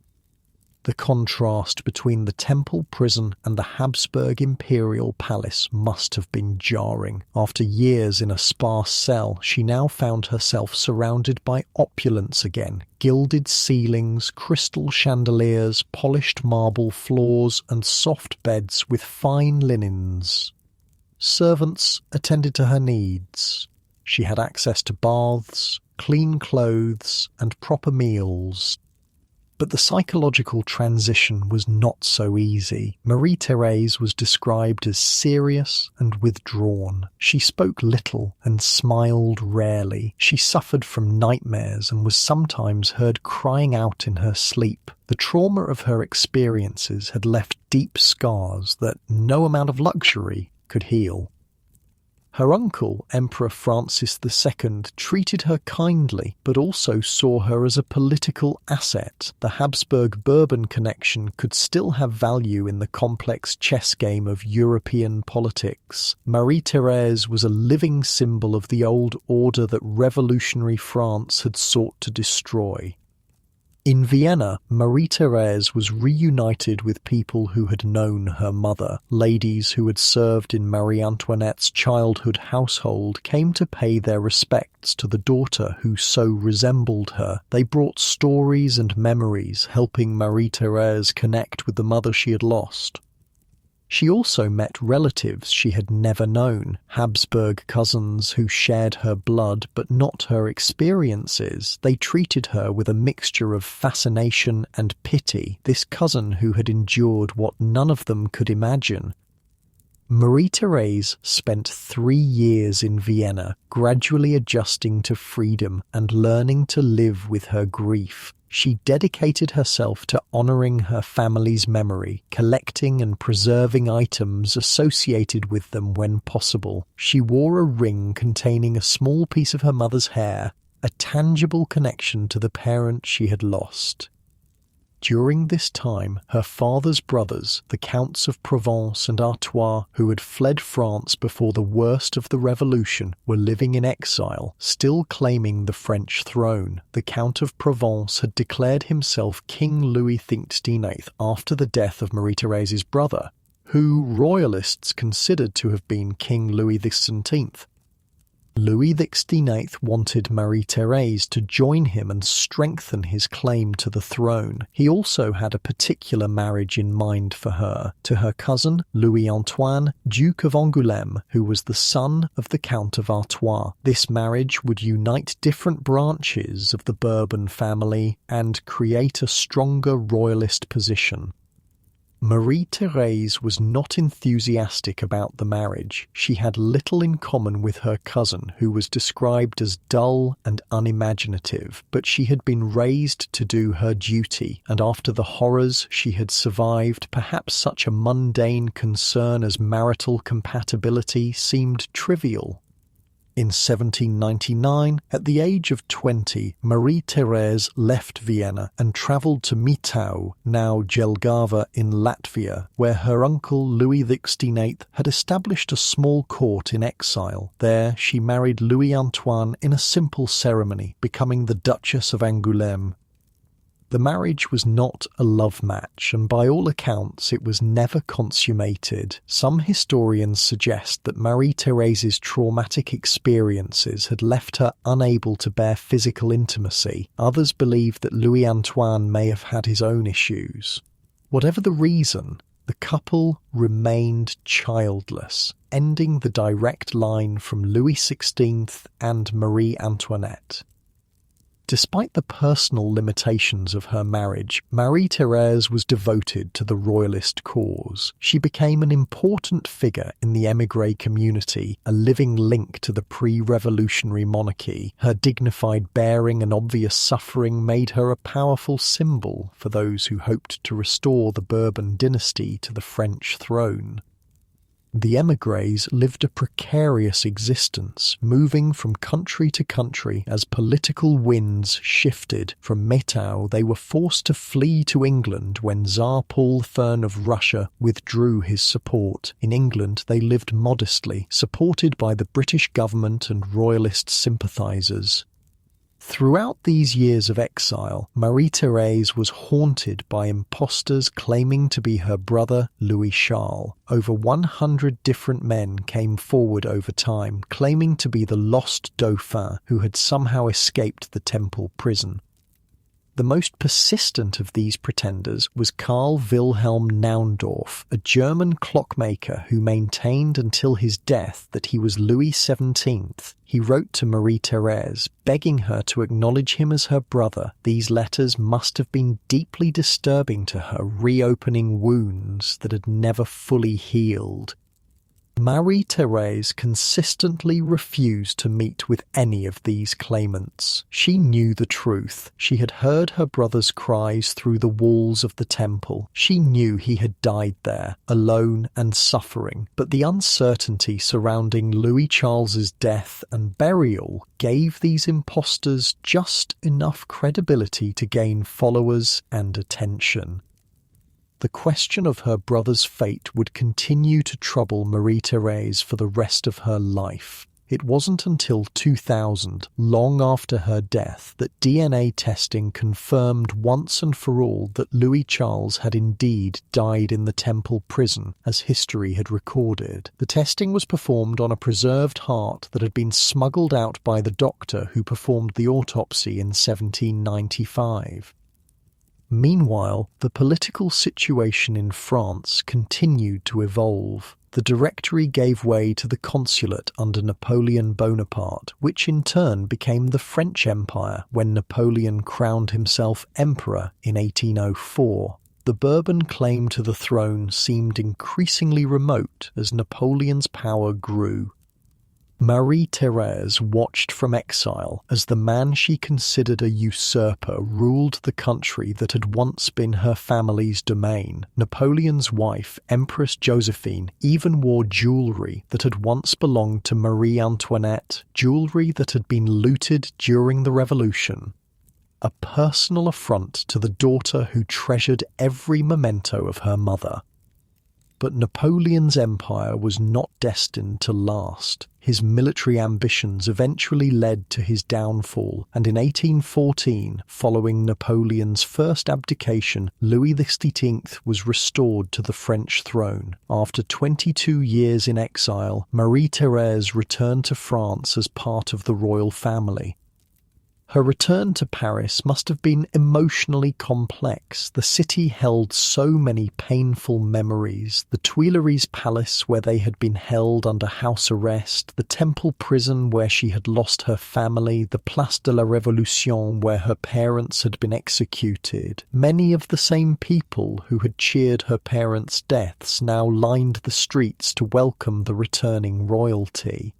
Speaker 1: The contrast between the temple prison and the Habsburg imperial palace must have been jarring. After years in a sparse cell, she now found herself surrounded by opulence again. Gilded ceilings, crystal chandeliers, polished marble floors, and soft beds with fine linens. Servants attended to her needs. She had access to baths, clean clothes, and proper meals. But the psychological transition was not so easy. Marie-Thérèse was described as serious and withdrawn. She spoke little and smiled rarely. She suffered from nightmares and was sometimes heard crying out in her sleep. The trauma of her experiences had left deep scars that no amount of luxury could heal. Her uncle, Emperor Francis II, treated her kindly, but also saw her as a political asset. The Habsburg-Bourbon connection could still have value in the complex chess game of European politics. Marie-Thérèse was a living symbol of the old order that revolutionary France had sought to destroy. In Vienna, Marie-Thérèse was reunited with people who had known her mother. Ladies who had served in Marie Antoinette's childhood household came to pay their respects to the daughter who so resembled her. They brought stories and memories, helping Marie-Thérèse connect with the mother she had lost. She also met relatives she had never known, Habsburg cousins who shared her blood but not her experiences. They treated her with a mixture of fascination and pity, this cousin who had endured what none of them could imagine. Marie-Thérèse spent 3 years in Vienna, gradually adjusting to freedom and learning to live with her grief. She dedicated herself to honouring her family's memory, collecting and preserving items associated with them when possible. She wore a ring containing a small piece of her mother's hair, a tangible connection to the parent she had lost. During this time, her father's brothers, the Counts of Provence and Artois, who had fled France before the worst of the Revolution, were living in exile, still claiming the French throne. The Count of Provence had declared himself King Louis XIII after the death of Marie-Thérèse's brother, who royalists considered to have been King Louis XVII. Louis XVIII wanted Marie-Thérèse to join him and strengthen his claim to the throne. He also had a particular marriage in mind for her, to her cousin Louis-Antoine, Duke of Angoulême, who was the son of the Count of Artois. This marriage would unite different branches of the Bourbon family and create a stronger royalist position. Marie-Thérèse was not enthusiastic about the marriage. She had little in common with her cousin, who was described as dull and unimaginative, but she had been raised to do her duty, and after the horrors she had survived, perhaps such a mundane concern as marital compatibility seemed trivial. In 1799, at the age of 20, Marie-Thérèse left Vienna and travelled to Mitau, now Jelgava in Latvia, where her uncle Louis XVIII had established a small court in exile. There she married Louis-Antoine in a simple ceremony, becoming the Duchess of Angoulême. The marriage was not a love match, and by all accounts it was never consummated. Some historians suggest that Marie-Thérèse's traumatic experiences had left her unable to bear physical intimacy. Others believe that Louis-Antoine may have had his own issues. Whatever the reason, the couple remained childless, ending the direct line from Louis XVI and Marie Antoinette. Despite the personal limitations of her marriage, Marie-Thérèse was devoted to the royalist cause. She became an important figure in the émigré community, a living link to the pre-revolutionary monarchy. Her dignified bearing and obvious suffering made her a powerful symbol for those who hoped to restore the Bourbon dynasty to the French throne. The émigrés lived a precarious existence, moving from country to country as political winds shifted. From Metau, they were forced to flee to England when Tsar Paul I of Russia withdrew his support. In England, they lived modestly, supported by the British government and royalist sympathisers. Throughout these years of exile, Marie-Thérèse was haunted by impostors claiming to be her brother Louis Charles. Over 100 different men came forward over time, claiming to be the lost Dauphin who had somehow escaped the temple prison. The most persistent of these pretenders was Karl Wilhelm Naundorf, a German clockmaker who maintained until his death that he was Louis XVII. He wrote to Marie-Thérèse, begging her to acknowledge him as her brother. These letters must have been deeply disturbing to her, reopening wounds that had never fully healed. Marie-Thérèse consistently refused to meet with any of these claimants. She knew the truth. She had heard her brother's cries through the walls of the temple. She knew he had died there, alone and suffering. But the uncertainty surrounding Louis Charles's death and burial gave these impostors just enough credibility to gain followers and attention. The question of her brother's fate would continue to trouble Marie-Thérèse for the rest of her life. It wasn't until 2000, long after her death, that DNA testing confirmed once and for all that Louis Charles had indeed died in the temple prison, as history had recorded. The testing was performed on a preserved heart that had been smuggled out by the doctor who performed the autopsy in 1795. Meanwhile, the political situation in France continued to evolve. The Directory gave way to the Consulate under Napoleon Bonaparte, which in turn became the French Empire when Napoleon crowned himself emperor in 1804. The Bourbon claim to the throne seemed increasingly remote as Napoleon's power grew. Marie-Thérèse watched from exile as the man she considered a usurper ruled the country that had once been her family's domain. Napoleon's wife, Empress Josephine, even wore jewellery that had once belonged to Marie Antoinette, jewellery that had been looted during the Revolution. A personal affront to the daughter who treasured every memento of her mother. But Napoleon's empire was not destined to last. His military ambitions eventually led to his downfall, and in 1814, following Napoleon's first abdication, Louis XVIII was restored to the French throne. After 22 years in exile, Marie-Thérèse returned to France as part of the royal family. Her return to Paris must have been emotionally complex. The city held so many painful memories. The Tuileries Palace where they had been held under house arrest, the Temple prison where she had lost her family, the Place de la Révolution where her parents had been executed. Many of the same people who had cheered her parents' deaths now lined the streets to welcome the returning royalty.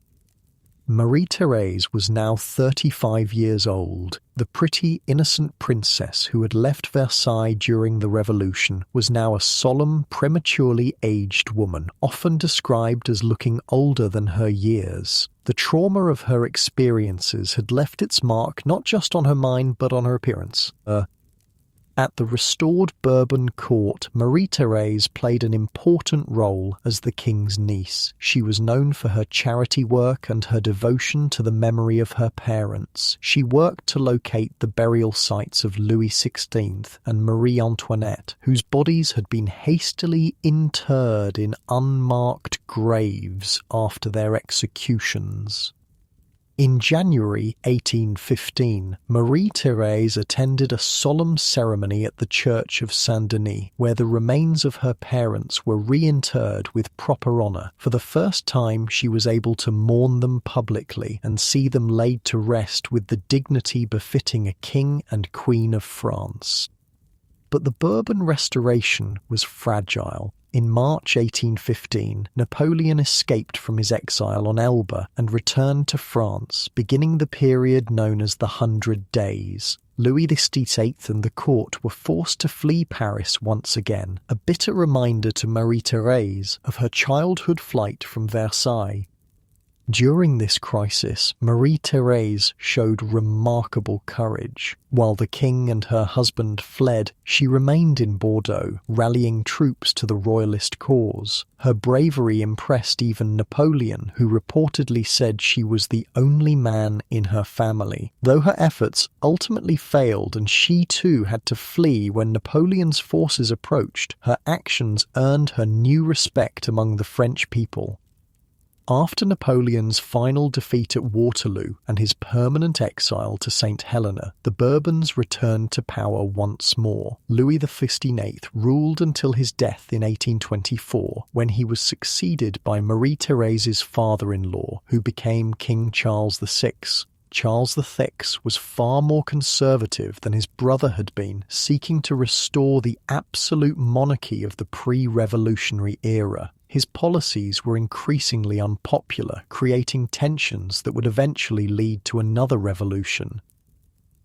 Speaker 1: Marie-Thérèse was now 35 years old. The pretty, innocent princess who had left Versailles during the Revolution was now a solemn, prematurely aged woman, often described as looking older than her years. The trauma of her experiences had left its mark not just on her mind but on her appearance. At the restored Bourbon court, Marie-Thérèse played an important role as the king's niece. She was known for her charity work and her devotion to the memory of her parents. She worked to locate the burial sites of Louis XVI and Marie Antoinette, whose bodies had been hastily interred in unmarked graves after their executions. In January 1815, Marie-Thérèse attended a solemn ceremony at the Church of Saint-Denis, where the remains of her parents were reinterred with proper honour. For the first time, she was able to mourn them publicly and see them laid to rest with the dignity befitting a king and queen of France. But the Bourbon Restoration was fragile. In March 1815, Napoleon escaped from his exile on Elba and returned to France, beginning the period known as the 100 Days. Louis XVIII and the court were forced to flee Paris once again, a bitter reminder to Marie-Thérèse of her childhood flight from Versailles. During this crisis, Marie-Thérèse showed remarkable courage. While the king and her husband fled, she remained in Bordeaux, rallying troops to the royalist cause. Her bravery impressed even Napoleon, who reportedly said she was the only man in her family. Though her efforts ultimately failed and she too had to flee when Napoleon's forces approached, her actions earned her new respect among the French people. After Napoleon's final defeat at Waterloo and his permanent exile to St. Helena, the Bourbons returned to power once more. Louis XV ruled until his death in 1824, when he was succeeded by Marie-Thérèse's father-in-law, who became King Charles VI. Charles VI was far more conservative than his brother had been, seeking to restore the absolute monarchy of the pre-revolutionary era. His policies were increasingly unpopular, creating tensions that would eventually lead to another revolution.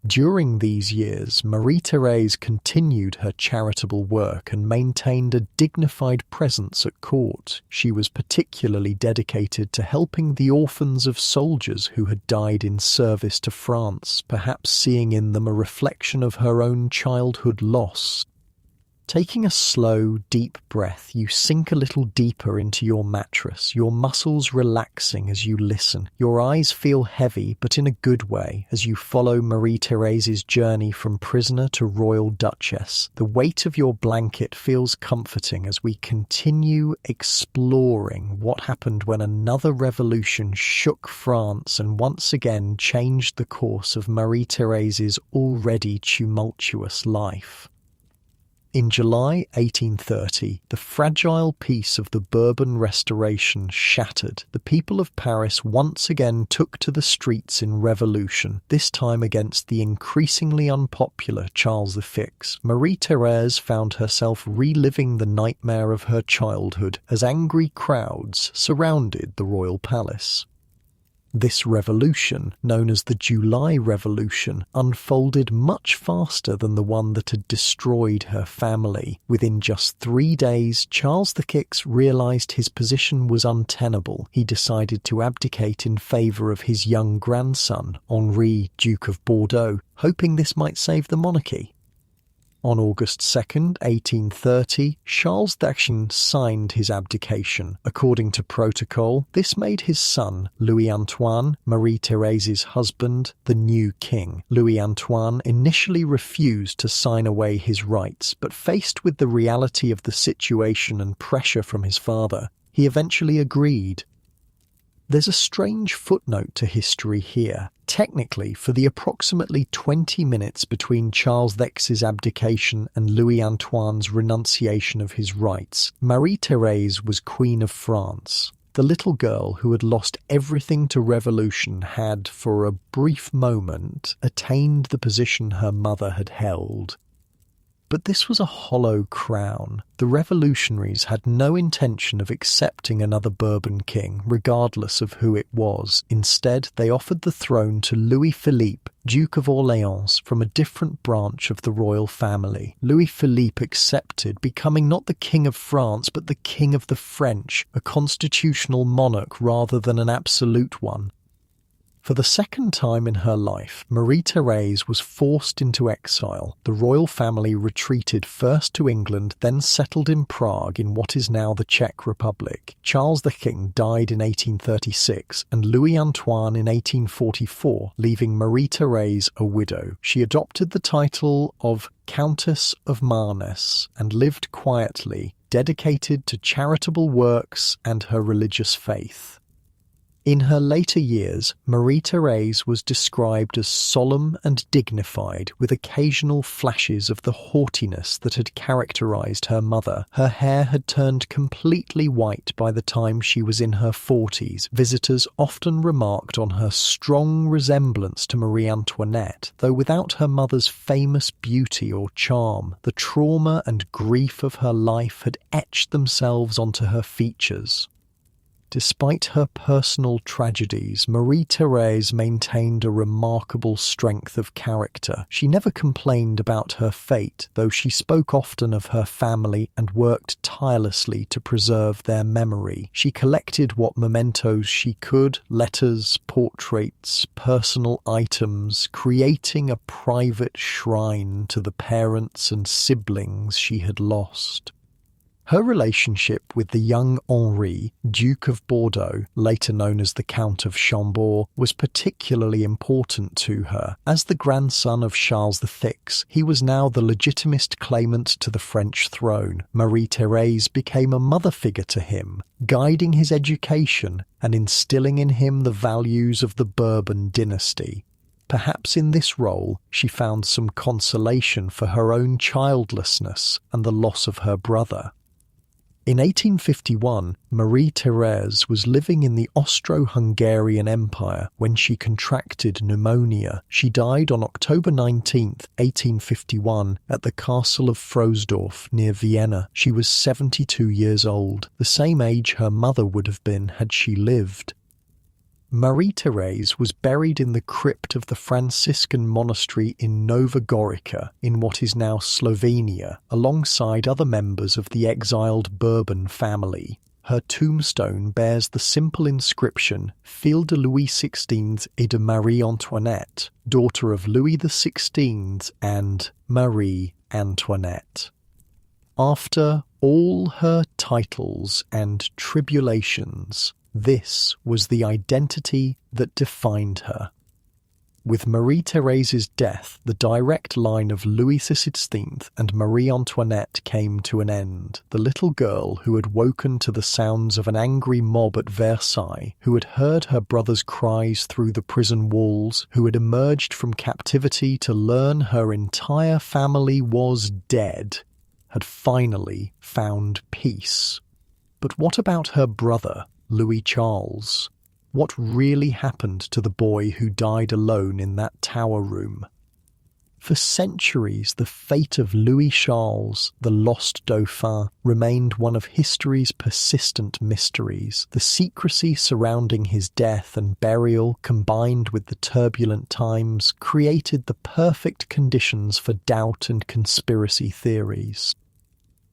Speaker 1: During these years, Marie-Thérèse continued her charitable work and maintained a dignified presence at court. She was particularly dedicated to helping the orphans of soldiers who had died in service to France, perhaps seeing in them a reflection of her own childhood loss. Taking a slow, deep breath, you sink a little deeper into your mattress, your muscles relaxing as you listen. Your eyes feel heavy, but in a good way, as you follow Marie-Thérèse's journey from prisoner to royal duchess. The weight of your blanket feels comforting as we continue exploring what happened when another revolution shook France and once again changed the course of Marie-Thérèse's already tumultuous life. In July 1830, the fragile peace of the Bourbon Restoration shattered. The people of Paris once again took to the streets in revolution, this time against the increasingly unpopular Charles V. Marie-Thérèse found herself reliving the nightmare of her childhood as angry crowds surrounded the royal palace. This revolution, known as the July Revolution, unfolded much faster than the one that had destroyed her family. Within just 3 days, Charles VI realised his position was untenable. He decided to abdicate in favour of his young grandson, Henri, Duke of Bordeaux, hoping this might save the monarchy. On August 2nd, 1830, Charles VI signed his abdication. According to protocol, this made his son, Louis-Antoine, Marie-Thérèse's husband, the new king. Louis-Antoine initially refused to sign away his rights, but faced with the reality of the situation and pressure from his father, he eventually agreed. There's a strange footnote to history here. Technically, for the approximately 20 minutes between Charles VI's abdication and Louis-Antoine's renunciation of his rights, Marie-Thérèse was Queen of France. The little girl who had lost everything to revolution had, for a brief moment, attained the position her mother had held. But this was a hollow crown. The revolutionaries had no intention of accepting another Bourbon king, regardless of who it was. Instead, they offered the throne to Louis-Philippe, Duke of Orléans, from a different branch of the royal family. Louis-Philippe accepted, becoming not the King of France, but the King of the French, a constitutional monarch rather than an absolute one. For the second time in her life, Marie-Thérèse was forced into exile. The royal family retreated first to England, then settled in Prague in what is now the Czech Republic. Charles the King died in 1836 and Louis-Antoine in 1844, leaving Marie-Thérèse a widow. She adopted the title of Countess of Marness and lived quietly, dedicated to charitable works and her religious faith. In her later years, Marie-Thérèse was described as solemn and dignified, with occasional flashes of the haughtiness that had characterized her mother. Her hair had turned completely white by the time she was in her 40s. Visitors often remarked on her strong resemblance to Marie Antoinette, though without her mother's famous beauty or charm. The trauma and grief of her life had etched themselves onto her features. Despite her personal tragedies, Marie-Thérèse maintained a remarkable strength of character. She never complained about her fate, though she spoke often of her family and worked tirelessly to preserve their memory. She collected what mementos she could, letters, portraits, personal items, creating a private shrine to the parents and siblings she had lost. Her relationship with the young Henri, Duke of Bordeaux, later known as the Count of Chambord, was particularly important to her. As the grandson of Charles VI, he was now the legitimate claimant to the French throne. Marie-Thérèse became a mother figure to him, guiding his education and instilling in him the values of the Bourbon dynasty. Perhaps in this role, she found some consolation for her own childlessness and the loss of her brother. In 1851, Marie-Thérèse was living in the Austro-Hungarian Empire when she contracted pneumonia. She died on October 19, 1851, at the castle of Frosdorf near Vienna. She was 72 years old, the same age her mother would have been had she lived. Marie-Thérèse was buried in the crypt of the Franciscan monastery in Nova Gorica, in what is now Slovenia, alongside other members of the exiled Bourbon family. Her tombstone bears the simple inscription, Fille de Louis XVI et de Marie-Antoinette, daughter of Louis XVI and Marie Antoinette. After all her titles and tribulations, this was the identity that defined her. With Marie-Thérèse's death, the direct line of Louis XVI and Marie Antoinette came to an end. The little girl who had woken to the sounds of an angry mob at Versailles, who had heard her brother's cries through the prison walls, who had emerged from captivity to learn her entire family was dead, had finally found peace. But what about her brother, Louis Charles? What really happened to the boy who died alone in that tower room? For centuries, the fate of Louis Charles, the lost Dauphin, remained one of history's persistent mysteries. The secrecy surrounding his death and burial, combined with the turbulent times, created the perfect conditions for doubt and conspiracy theories.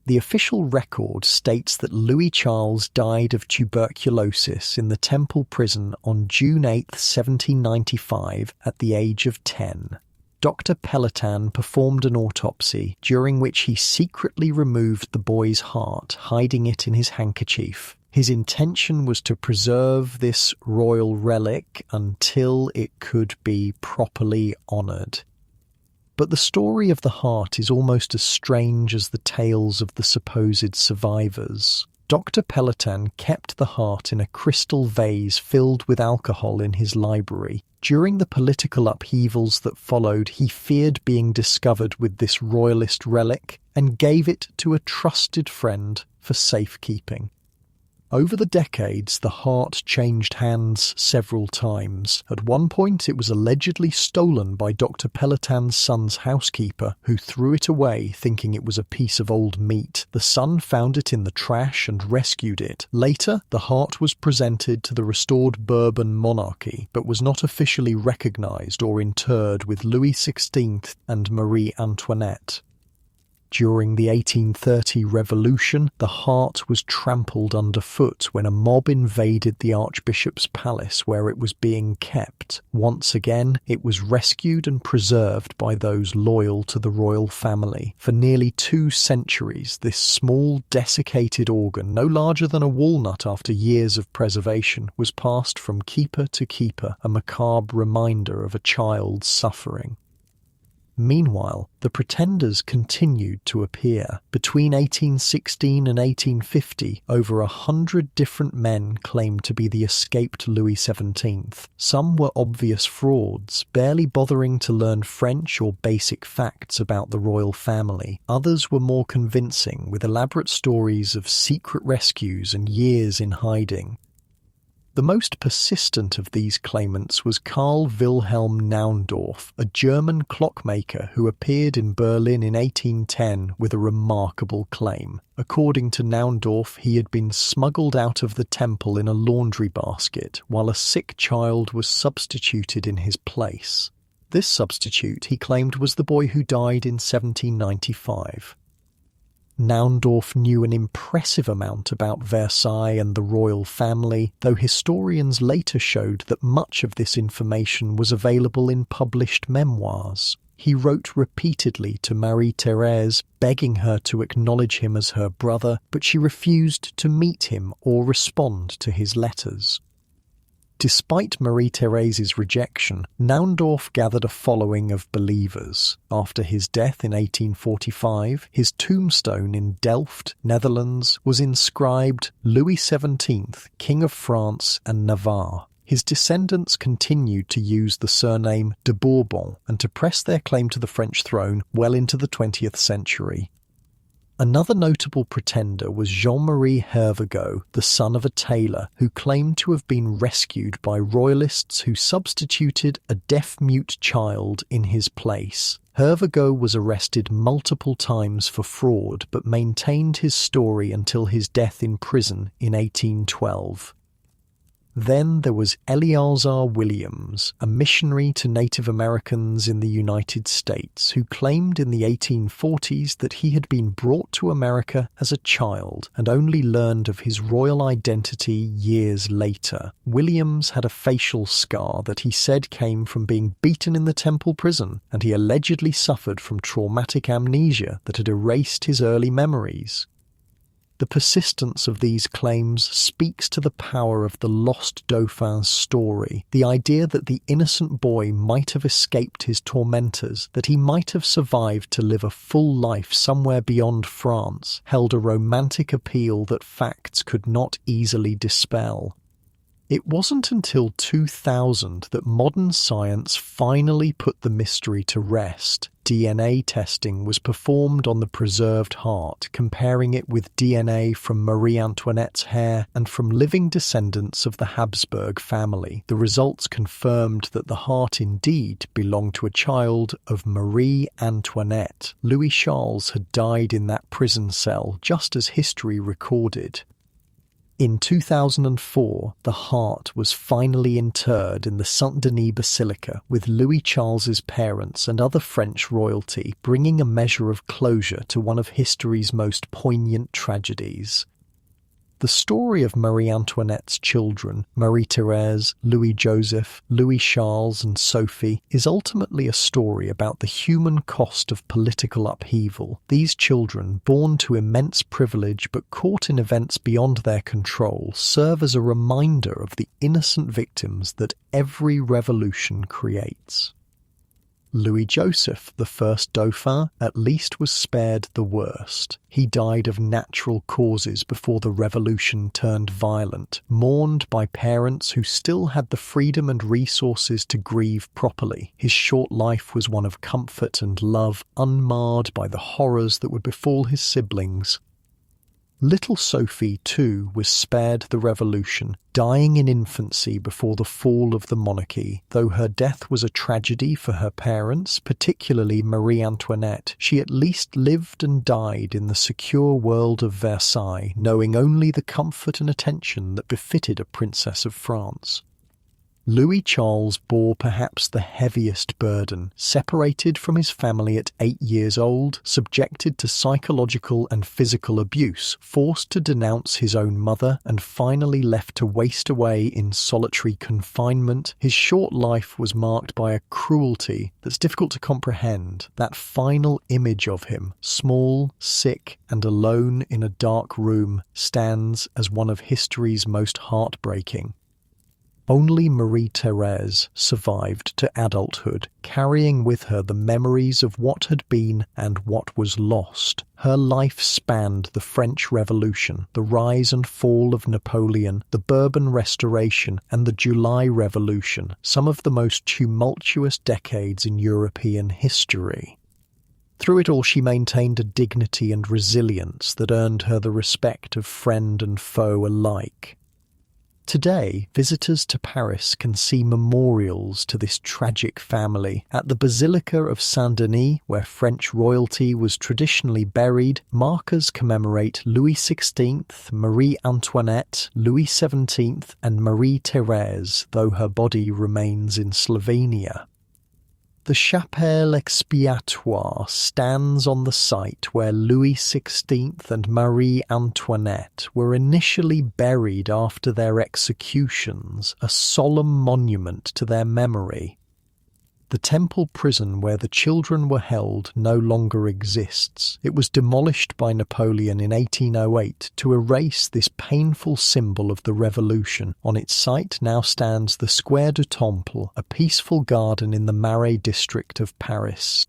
Speaker 1: The official record states that Louis Charles died of tuberculosis in the Temple prison on June 8, 1795, at the age of 10. Dr. Pelletan performed an autopsy, during which he secretly removed the boy's heart, hiding it in his handkerchief. His intention was to preserve this royal relic until it could be properly honoured. But the story of the heart is almost as strange as the tales of the supposed survivors. Dr. Pelletan kept the heart in a crystal vase filled with alcohol in his library. During the political upheavals that followed, he feared being discovered with this royalist relic and gave it to a trusted friend for safekeeping. Over the decades, the heart changed hands several times. At one point, it was allegedly stolen by Dr. Pelletan's son's housekeeper, who threw it away thinking it was a piece of old meat. The son found it in the trash and rescued it. Later, the heart was presented to the restored Bourbon monarchy, but was not officially recognized or interred with Louis XVI and Marie Antoinette. During the 1830 revolution, the heart was trampled underfoot when a mob invaded the Archbishop's palace where it was being kept. Once again, it was rescued and preserved by those loyal to the royal family. For nearly 2 centuries, this small, desiccated organ, no larger than a walnut after years of preservation, was passed from keeper to keeper, a macabre reminder of a child's suffering. Meanwhile, the pretenders continued to appear. Between 1816 and 1850, over 100 different men claimed to be the escaped Louis XVII. Some were obvious frauds, barely bothering to learn French or basic facts about the royal family. Others were more convincing, with elaborate stories of secret rescues and years in hiding. The most persistent of these claimants was Karl Wilhelm Naundorf, a German clockmaker who appeared in Berlin in 1810 with a remarkable claim. According to Naundorf, he had been smuggled out of the temple in a laundry basket, while a sick child was substituted in his place. This substitute, he claimed, was the boy who died in 1795. Naundorf knew an impressive amount about Versailles and the royal family, though historians later showed that much of this information was available in published memoirs. He wrote repeatedly to Marie-Thérèse, begging her to acknowledge him as her brother, but she refused to meet him or respond to his letters. Despite Marie-Thérèse's rejection, Naundorf gathered a following of believers. After his death in 1845, his tombstone in Delft, Netherlands, was inscribed Louis XVII, King of France and Navarre. His descendants continued to use the surname de Bourbon and to press their claim to the French throne well into the 20th century. Another notable pretender was Jean-Marie Hervagault, the son of a tailor, who claimed to have been rescued by royalists who substituted a deaf-mute child in his place. Hervagault was arrested multiple times for fraud, but maintained his story until his death in prison in 1812. Then there was Eleazar Williams, a missionary to Native Americans in the United States, who claimed in the 1840s that he had been brought to America as a child and only learned of his royal identity years later. Williams had a facial scar that he said came from being beaten in the temple prison, and he allegedly suffered from traumatic amnesia that had erased his early memories. The persistence of these claims speaks to the power of the lost Dauphin's story, the idea that the innocent boy might have escaped his tormentors, that he might have survived to live a full life somewhere beyond France, held a romantic appeal that facts could not easily dispel. It wasn't until 2000 that modern science finally put the mystery to rest. DNA testing was performed on the preserved heart, comparing it with DNA from Marie Antoinette's hair and from living descendants of the Habsburg family. The results confirmed that the heart indeed belonged to a child of Marie Antoinette. Louis Charles had died in that prison cell, just as history recorded. In 2004, the heart was finally interred in the Saint-Denis Basilica, with Louis Charles's parents and other French royalty bringing a measure of closure to one of history's most poignant tragedies. The story of Marie Antoinette's children, Marie-Thérèse, Louis-Joseph, Louis Charles and Sophie, is ultimately a story about the human cost of political upheaval. These children, born to immense privilege but caught in events beyond their control, serve as a reminder of the innocent victims that every revolution creates. Louis-Joseph, the first Dauphin, at least was spared the worst. He died of natural causes before the revolution turned violent, mourned by parents who still had the freedom and resources to grieve properly. His short life was one of comfort and love, unmarred by the horrors that would befall his siblings. Little Sophie, too, was spared the revolution, dying in infancy before the fall of the monarchy. Though her death was a tragedy for her parents, particularly Marie Antoinette, she at least lived and died in the secure world of Versailles, knowing only the comfort and attention that befitted a princess of France. Louis Charles bore perhaps the heaviest burden, separated from his family at 8 years old, subjected to psychological and physical abuse, forced to denounce his own mother, and finally left to waste away in solitary confinement. His short life was marked by a cruelty that's difficult to comprehend. That final image of him, small, sick, and alone in a dark room, stands as one of history's most heartbreaking. Only Marie-Thérèse survived to adulthood, carrying with her the memories of what had been and what was lost. Her life spanned the French Revolution, the rise and fall of Napoleon, the Bourbon Restoration, and the July Revolution, some of the most tumultuous decades in European history. Through it all, she maintained a dignity and resilience that earned her the respect of friend and foe alike. Today, visitors to Paris can see memorials to this tragic family. At the Basilica of Saint-Denis, where French royalty was traditionally buried, markers commemorate Louis XVI, Marie Antoinette, Louis XVII, and Marie-Thérèse, though her body remains in Slovenia. The chapelle expiatoire stands on the site where Louis XVI and Marie Antoinette were initially buried after their executions, a solemn monument to their memory. The temple prison where the children were held no longer exists. It was demolished by Napoleon in 1808 to erase this painful symbol of the revolution. On its site now stands the Square du Temple, a peaceful garden in the Marais district of Paris.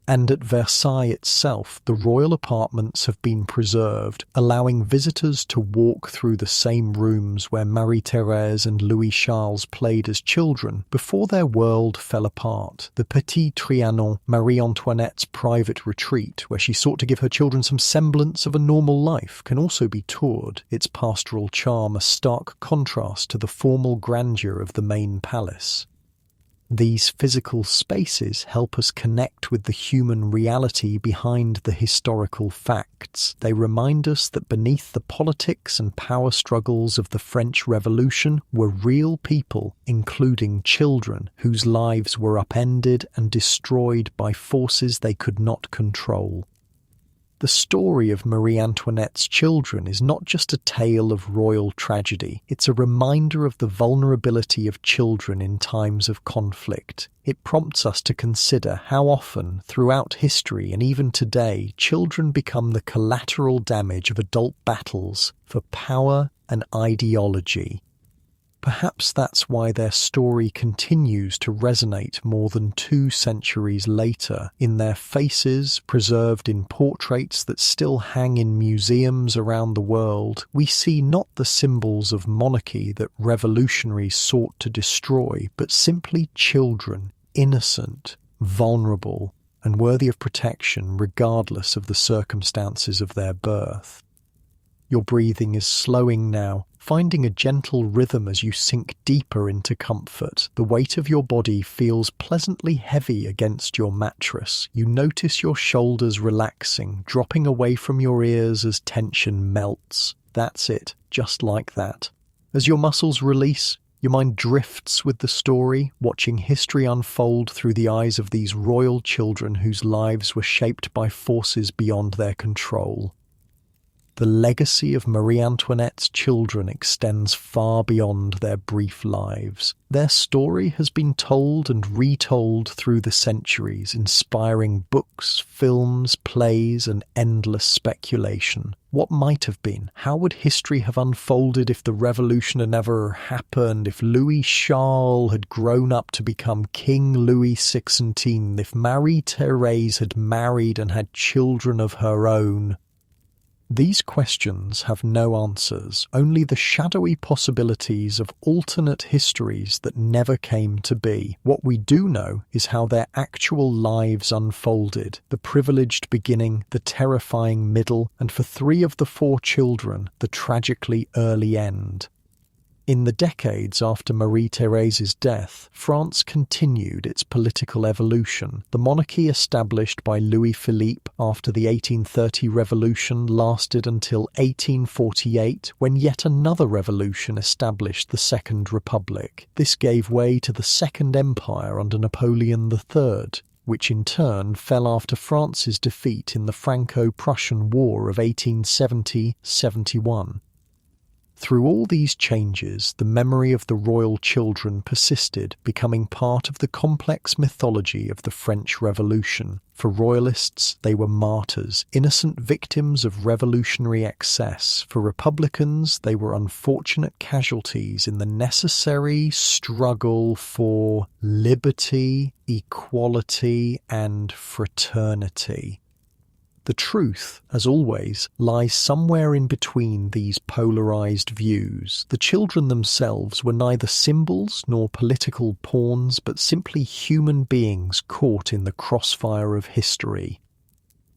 Speaker 1: And at Versailles itself, the royal apartments have been preserved, allowing visitors to walk through the same rooms where Marie-Thérèse and Louis Charles played as children before their world fell apart. The Petit Trianon, Marie Antoinette's private retreat, where she sought to give her children some semblance of a normal life, can also be toured, its pastoral charm a stark contrast to the formal grandeur of the main palace. These physical spaces help us connect with the human reality behind the historical facts. They remind us that beneath the politics and power struggles of the French Revolution were real people, including children, whose lives were upended and destroyed by forces they could not control. The story of Marie Antoinette's children is not just a tale of royal tragedy, it's a reminder of the vulnerability of children in times of conflict. It prompts us to consider how often, throughout history and even today, children become the collateral damage of adult battles for power and ideology. Perhaps that's why their story continues to resonate more than 2 centuries later. In their faces, preserved in portraits that still hang in museums around the world, we see not the symbols of monarchy that revolutionaries sought to destroy, but simply children, innocent, vulnerable, and worthy of protection regardless of the circumstances of their birth. Your breathing is slowing now, finding a gentle rhythm as you sink deeper into comfort. The weight of your body feels pleasantly heavy against your mattress. You notice your shoulders relaxing, dropping away from your ears as tension melts. That's it, just like that. As your muscles release, your mind drifts with the story, watching history unfold through the eyes of these royal children whose lives were shaped by forces beyond their control. The legacy of Marie Antoinette's children extends far beyond their brief lives. Their story has been told and retold through the centuries, inspiring books, films, plays, and endless speculation. What might have been? How would history have unfolded if the revolution had never happened, if Louis Charles had grown up to become King Louis XVI, if Marie-Thérèse had married and had children of her own? These questions have no answers, only the shadowy possibilities of alternate histories that never came to be. What we do know is how their actual lives unfolded, the privileged beginning, the terrifying middle, and for 3 of the 4 children, the tragically early end. In the decades after Marie-Thérèse's death, France continued its political evolution. The monarchy established by Louis-Philippe after the 1830 revolution lasted until 1848, when yet another revolution established the Second Republic. This gave way to the Second Empire under Napoleon III, which in turn fell after France's defeat in the Franco-Prussian War of 1870-71. Through all these changes, the memory of the royal children persisted, becoming part of the complex mythology of the French Revolution. For royalists, they were martyrs, innocent victims of revolutionary excess. For republicans, they were unfortunate casualties in the necessary struggle for liberty, equality, and fraternity. The truth, as always, lies somewhere in between these polarized views. The children themselves were neither symbols nor political pawns, but simply human beings caught in the crossfire of history.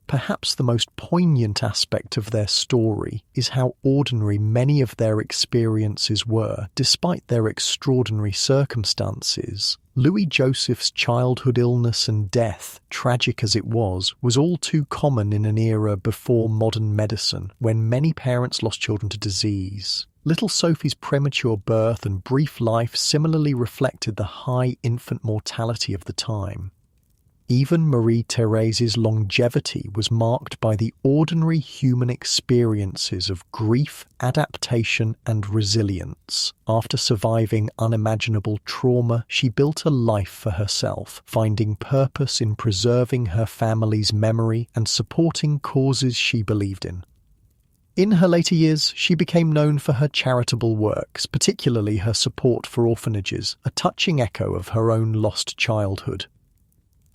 Speaker 1: Perhaps the most poignant aspect of their story is how ordinary many of their experiences were, despite their extraordinary circumstances. Louis Joseph's childhood illness and death, tragic as it was all too common in an era before modern medicine, when many parents lost children to disease. Little Sophie's premature birth and brief life similarly reflected the high infant mortality of the time. Even Marie-Thérèse's longevity was marked by the ordinary human experiences of grief, adaptation, and resilience. After surviving unimaginable trauma, she built a life for herself, finding purpose in preserving her family's memory and supporting causes she believed in. In her later years, she became known for her charitable works, particularly her support for orphanages, a touching echo of her own lost childhood.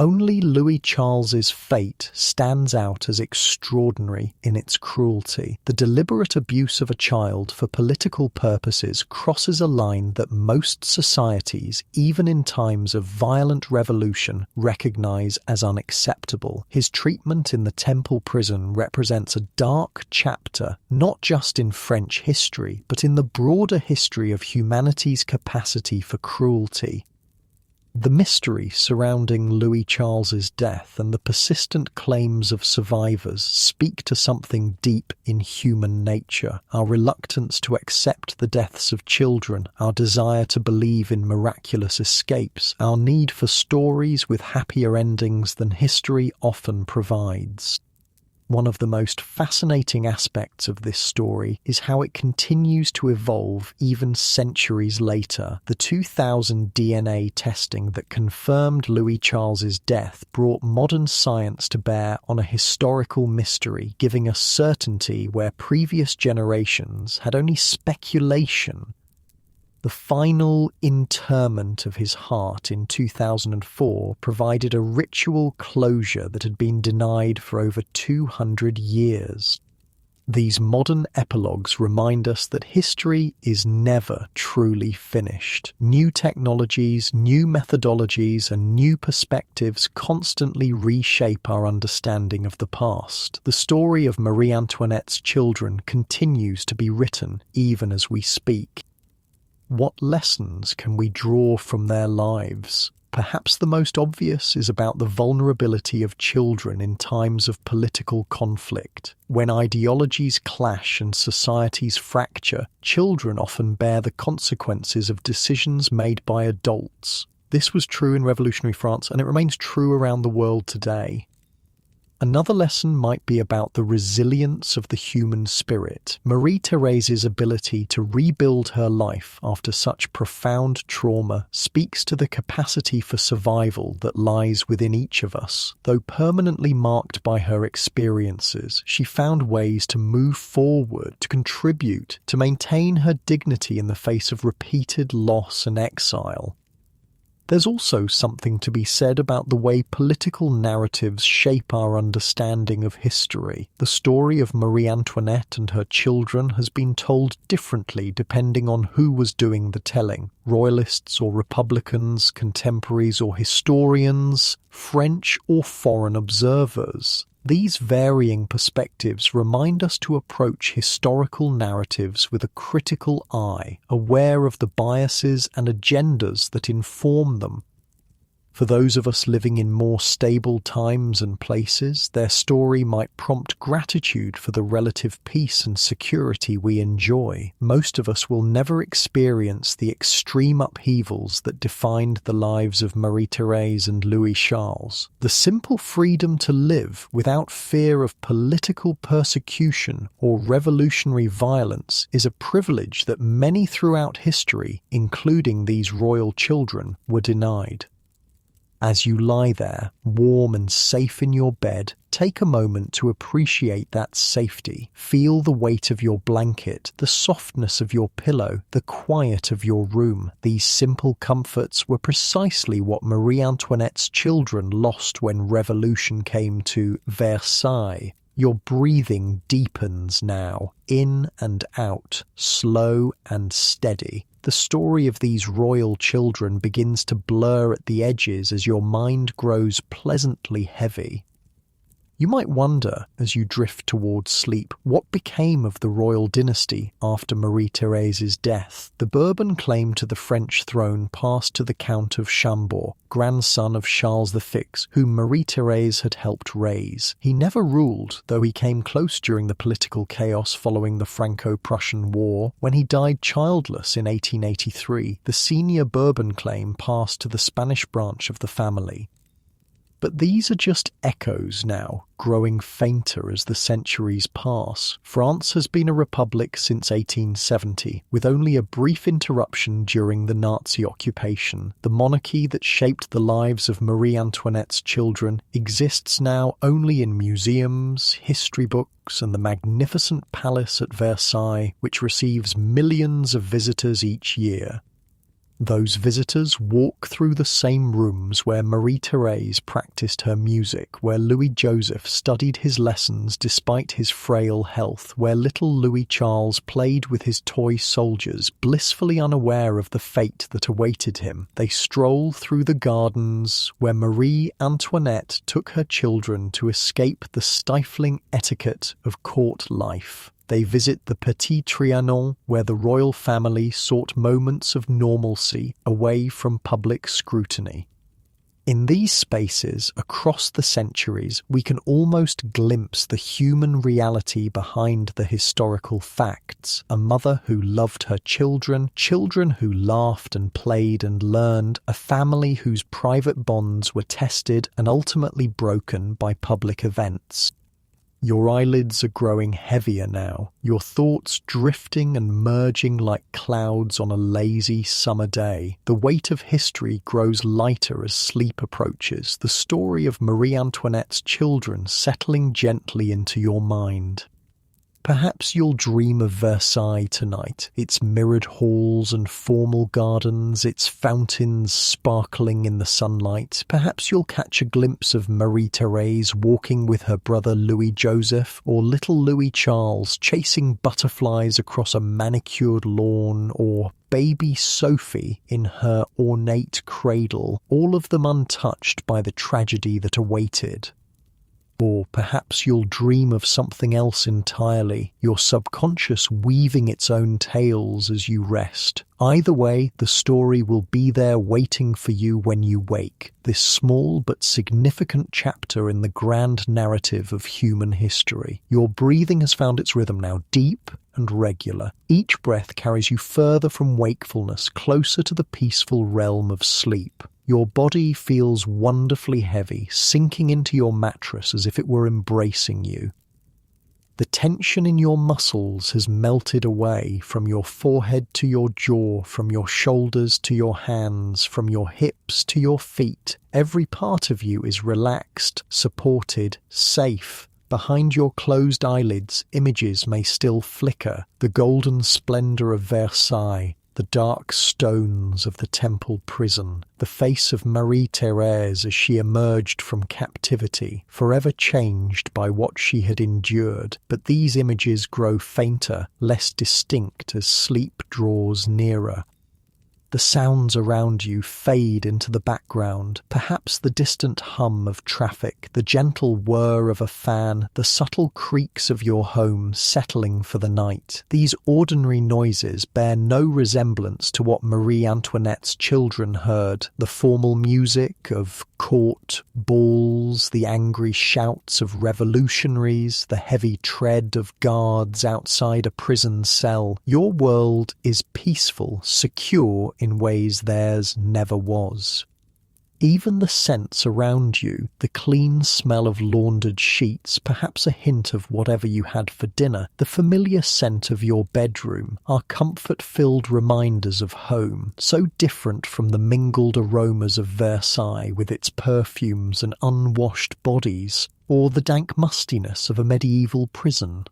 Speaker 1: Only Louis Charles's fate stands out as extraordinary in its cruelty. The deliberate abuse of a child for political purposes crosses a line that most societies, even in times of violent revolution, recognize as unacceptable. His treatment in the Temple prison represents a dark chapter, not just in French history, but in the broader history of humanity's capacity for cruelty. The mystery surrounding Louis Charles's death and the persistent claims of survivors speak to something deep in human nature: our reluctance to accept the deaths of children, our desire to believe in miraculous escapes, our need for stories with happier endings than history often provides. One of the most fascinating aspects of this story is how it continues to evolve even centuries later. The 2000 DNA testing that confirmed Louis Charles's death brought modern science to bear on a historical mystery, giving us certainty where previous generations had only speculation. The final interment of his heart in 2004 provided a ritual closure that had been denied for over 200 years. These modern epilogues remind us that history is never truly finished. New technologies, new methodologies, and new perspectives constantly reshape our understanding of the past. The story of Marie Antoinette's children continues to be written even as we speak. What lessons can we draw from their lives? Perhaps the most obvious is about the vulnerability of children in times of political conflict. When ideologies clash and societies fracture, children often bear the consequences of decisions made by adults. This was true in revolutionary France, and it remains true around the world today. Another lesson might be about the resilience of the human spirit. Marie-Thérèse's ability to rebuild her life after such profound trauma speaks to the capacity for survival that lies within each of us. Though permanently marked by her experiences, she found ways to move forward, to contribute, to maintain her dignity in the face of repeated loss and exile. There's also something to be said about the way political narratives shape our understanding of history. The story of Marie Antoinette and her children has been told differently depending on who was doing the telling: royalists or republicans, contemporaries or historians, French or foreign observers. These varying perspectives remind us to approach historical narratives with a critical eye, aware of the biases and agendas that inform them. For those of us living in more stable times and places, their story might prompt gratitude for the relative peace and security we enjoy. Most of us will never experience the extreme upheavals that defined the lives of Marie-Thérèse and Louis Charles. The simple freedom to live without fear of political persecution or revolutionary violence is a privilege that many throughout history, including these royal children, were denied. As you lie there, warm and safe in your bed, take a moment to appreciate that safety. Feel the weight of your blanket, the softness of your pillow, the quiet of your room. These simple comforts were precisely what Marie Antoinette's children lost when revolution came to Versailles. Your breathing deepens now, in and out, slow and steady. The story of these royal children begins to blur at the edges as your mind grows pleasantly heavy. You might wonder, as you drift towards sleep, what became of the royal dynasty after Marie-Thérèse's death. The Bourbon claim to the French throne passed to the Count of Chambord, grandson of Charles V, whom Marie-Thérèse had helped raise. He never ruled, though he came close during the political chaos following the Franco-Prussian War. When he died childless in 1883, the senior Bourbon claim passed to the Spanish branch of the family. But these are just echoes now, growing fainter as the centuries pass. France has been a republic since 1870, with only a brief interruption during the Nazi occupation. The monarchy that shaped the lives of Marie Antoinette's children exists now only in museums, history books, and the magnificent palace at Versailles, which receives millions of visitors each year. Those visitors walk through the same rooms where Marie-Thérèse practiced her music, where Louis Joseph studied his lessons despite his frail health, where little Louis Charles played with his toy soldiers, blissfully unaware of the fate that awaited him. They stroll through the gardens where Marie Antoinette took her children to escape the stifling etiquette of court life. They visit the Petit Trianon, where the royal family sought moments of normalcy away from public scrutiny. In these spaces, across the centuries, we can almost glimpse the human reality behind the historical facts. A mother who loved her children, children who laughed and played and learned, a family whose private bonds were tested and ultimately broken by public events. Your eyelids are growing heavier now, your thoughts drifting and merging like clouds on a lazy summer day. The weight of history grows lighter as sleep approaches, the story of Marie Antoinette's children settling gently into your mind. Perhaps you'll dream of Versailles tonight, its mirrored halls and formal gardens, its fountains sparkling in the sunlight. Perhaps you'll catch a glimpse of Marie-Thérèse walking with her brother Louis Joseph, or little Louis Charles chasing butterflies across a manicured lawn, or baby Sophie in her ornate cradle, all of them untouched by the tragedy that awaited. Or perhaps you'll dream of something else entirely, your subconscious weaving its own tales as you rest. Either way, the story will be there waiting for you when you wake, this small but significant chapter in the grand narrative of human history. Your breathing has found its rhythm now, deep and regular. Each breath carries you further from wakefulness, closer to the peaceful realm of sleep. Your body feels wonderfully heavy, sinking into your mattress as if it were embracing you. The tension in your muscles has melted away, from your forehead to your jaw, from your shoulders to your hands, from your hips to your feet. Every part of you is relaxed, supported, safe. Behind your closed eyelids, images may still flicker. The golden splendor of Versailles, the dark stones of the temple prison, the face of Marie-Thérèse as she emerged from captivity, forever changed by what she had endured. But these images grow fainter, less distinct as sleep draws nearer. The sounds around you fade into the background, perhaps the distant hum of traffic, the gentle whir of a fan, the subtle creaks of your home settling for the night. These ordinary noises bear no resemblance to what Marie Antoinette's children heard, the formal music of court, balls, the angry shouts of revolutionaries, the heavy tread of guards outside a prison cell. Your world is peaceful, secure in ways theirs never was. Even the scents around you, the clean smell of laundered sheets, perhaps a hint of whatever you had for dinner, the familiar scent of your bedroom, are comfort-filled reminders of home, so different from the mingled aromas of Versailles with its perfumes and unwashed bodies, or the dank mustiness of a medieval prison.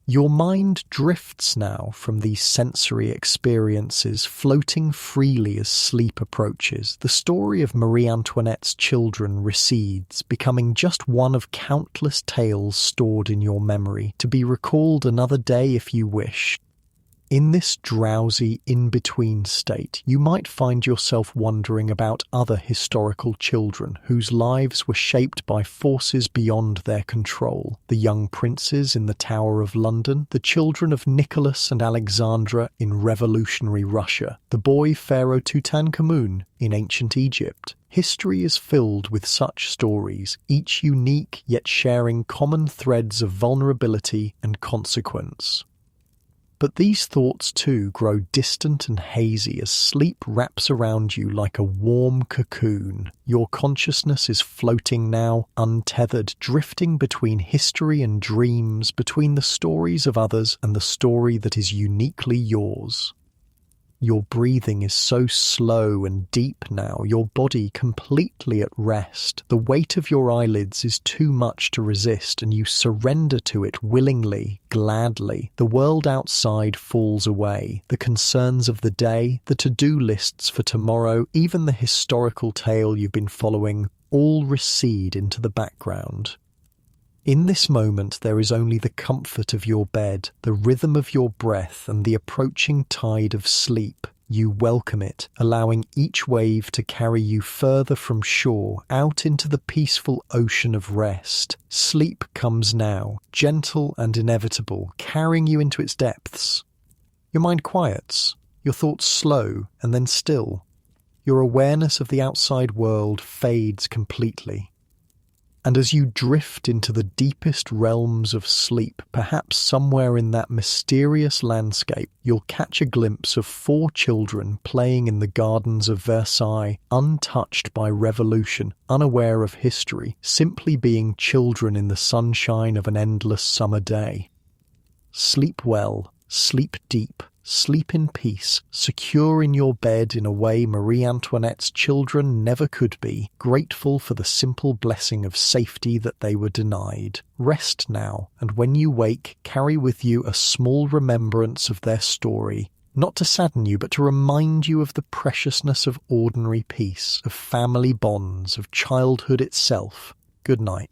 Speaker 1: Your mind drifts now from these sensory experiences, floating freely as sleep approaches. The story of Marie Antoinette's children recedes, becoming just one of countless tales stored in your memory, to be recalled another day if you wish. In this drowsy, in-between state, you might find yourself wondering about other historical children whose lives were shaped by forces beyond their control. The young princes in the Tower of London, the children of Nicholas and Alexandra in revolutionary Russia, the boy pharaoh Tutankhamun in ancient Egypt. History is filled with such stories, each unique yet sharing common threads of vulnerability and consequence. But these thoughts too grow distant and hazy as sleep wraps around you like a warm cocoon. Your consciousness is floating now, untethered, drifting between history and dreams, between the stories of others and the story that is uniquely yours. Your breathing is so slow and deep now, your body completely at rest. The weight of your eyelids is too much to resist, and you surrender to it willingly, gladly. The world outside falls away. The concerns of the day, the to-do lists for tomorrow, even the historical tale you've been following, all recede into the background. In this moment there is only the comfort of your bed, the rhythm of your breath, and the approaching tide of sleep. You welcome it, allowing each wave to carry you further from shore, out into the peaceful ocean of rest. Sleep comes now, gentle and inevitable, carrying you into its depths. Your mind quiets, your thoughts slow and then still. Your awareness of the outside world fades completely. And as you drift into the deepest realms of sleep, perhaps somewhere in that mysterious landscape, you'll catch a glimpse of 4 children playing in the gardens of Versailles, untouched by revolution, unaware of history, simply being children in the sunshine of an endless summer day. Sleep well, sleep deep, sleep in peace, secure in your bed in a way Marie Antoinette's children never could be, grateful for the simple blessing of safety that they were denied. Rest now, and when you wake, carry with you a small remembrance of their story, not to sadden you, but to remind you of the preciousness of ordinary peace, of family bonds, of childhood itself. Good night.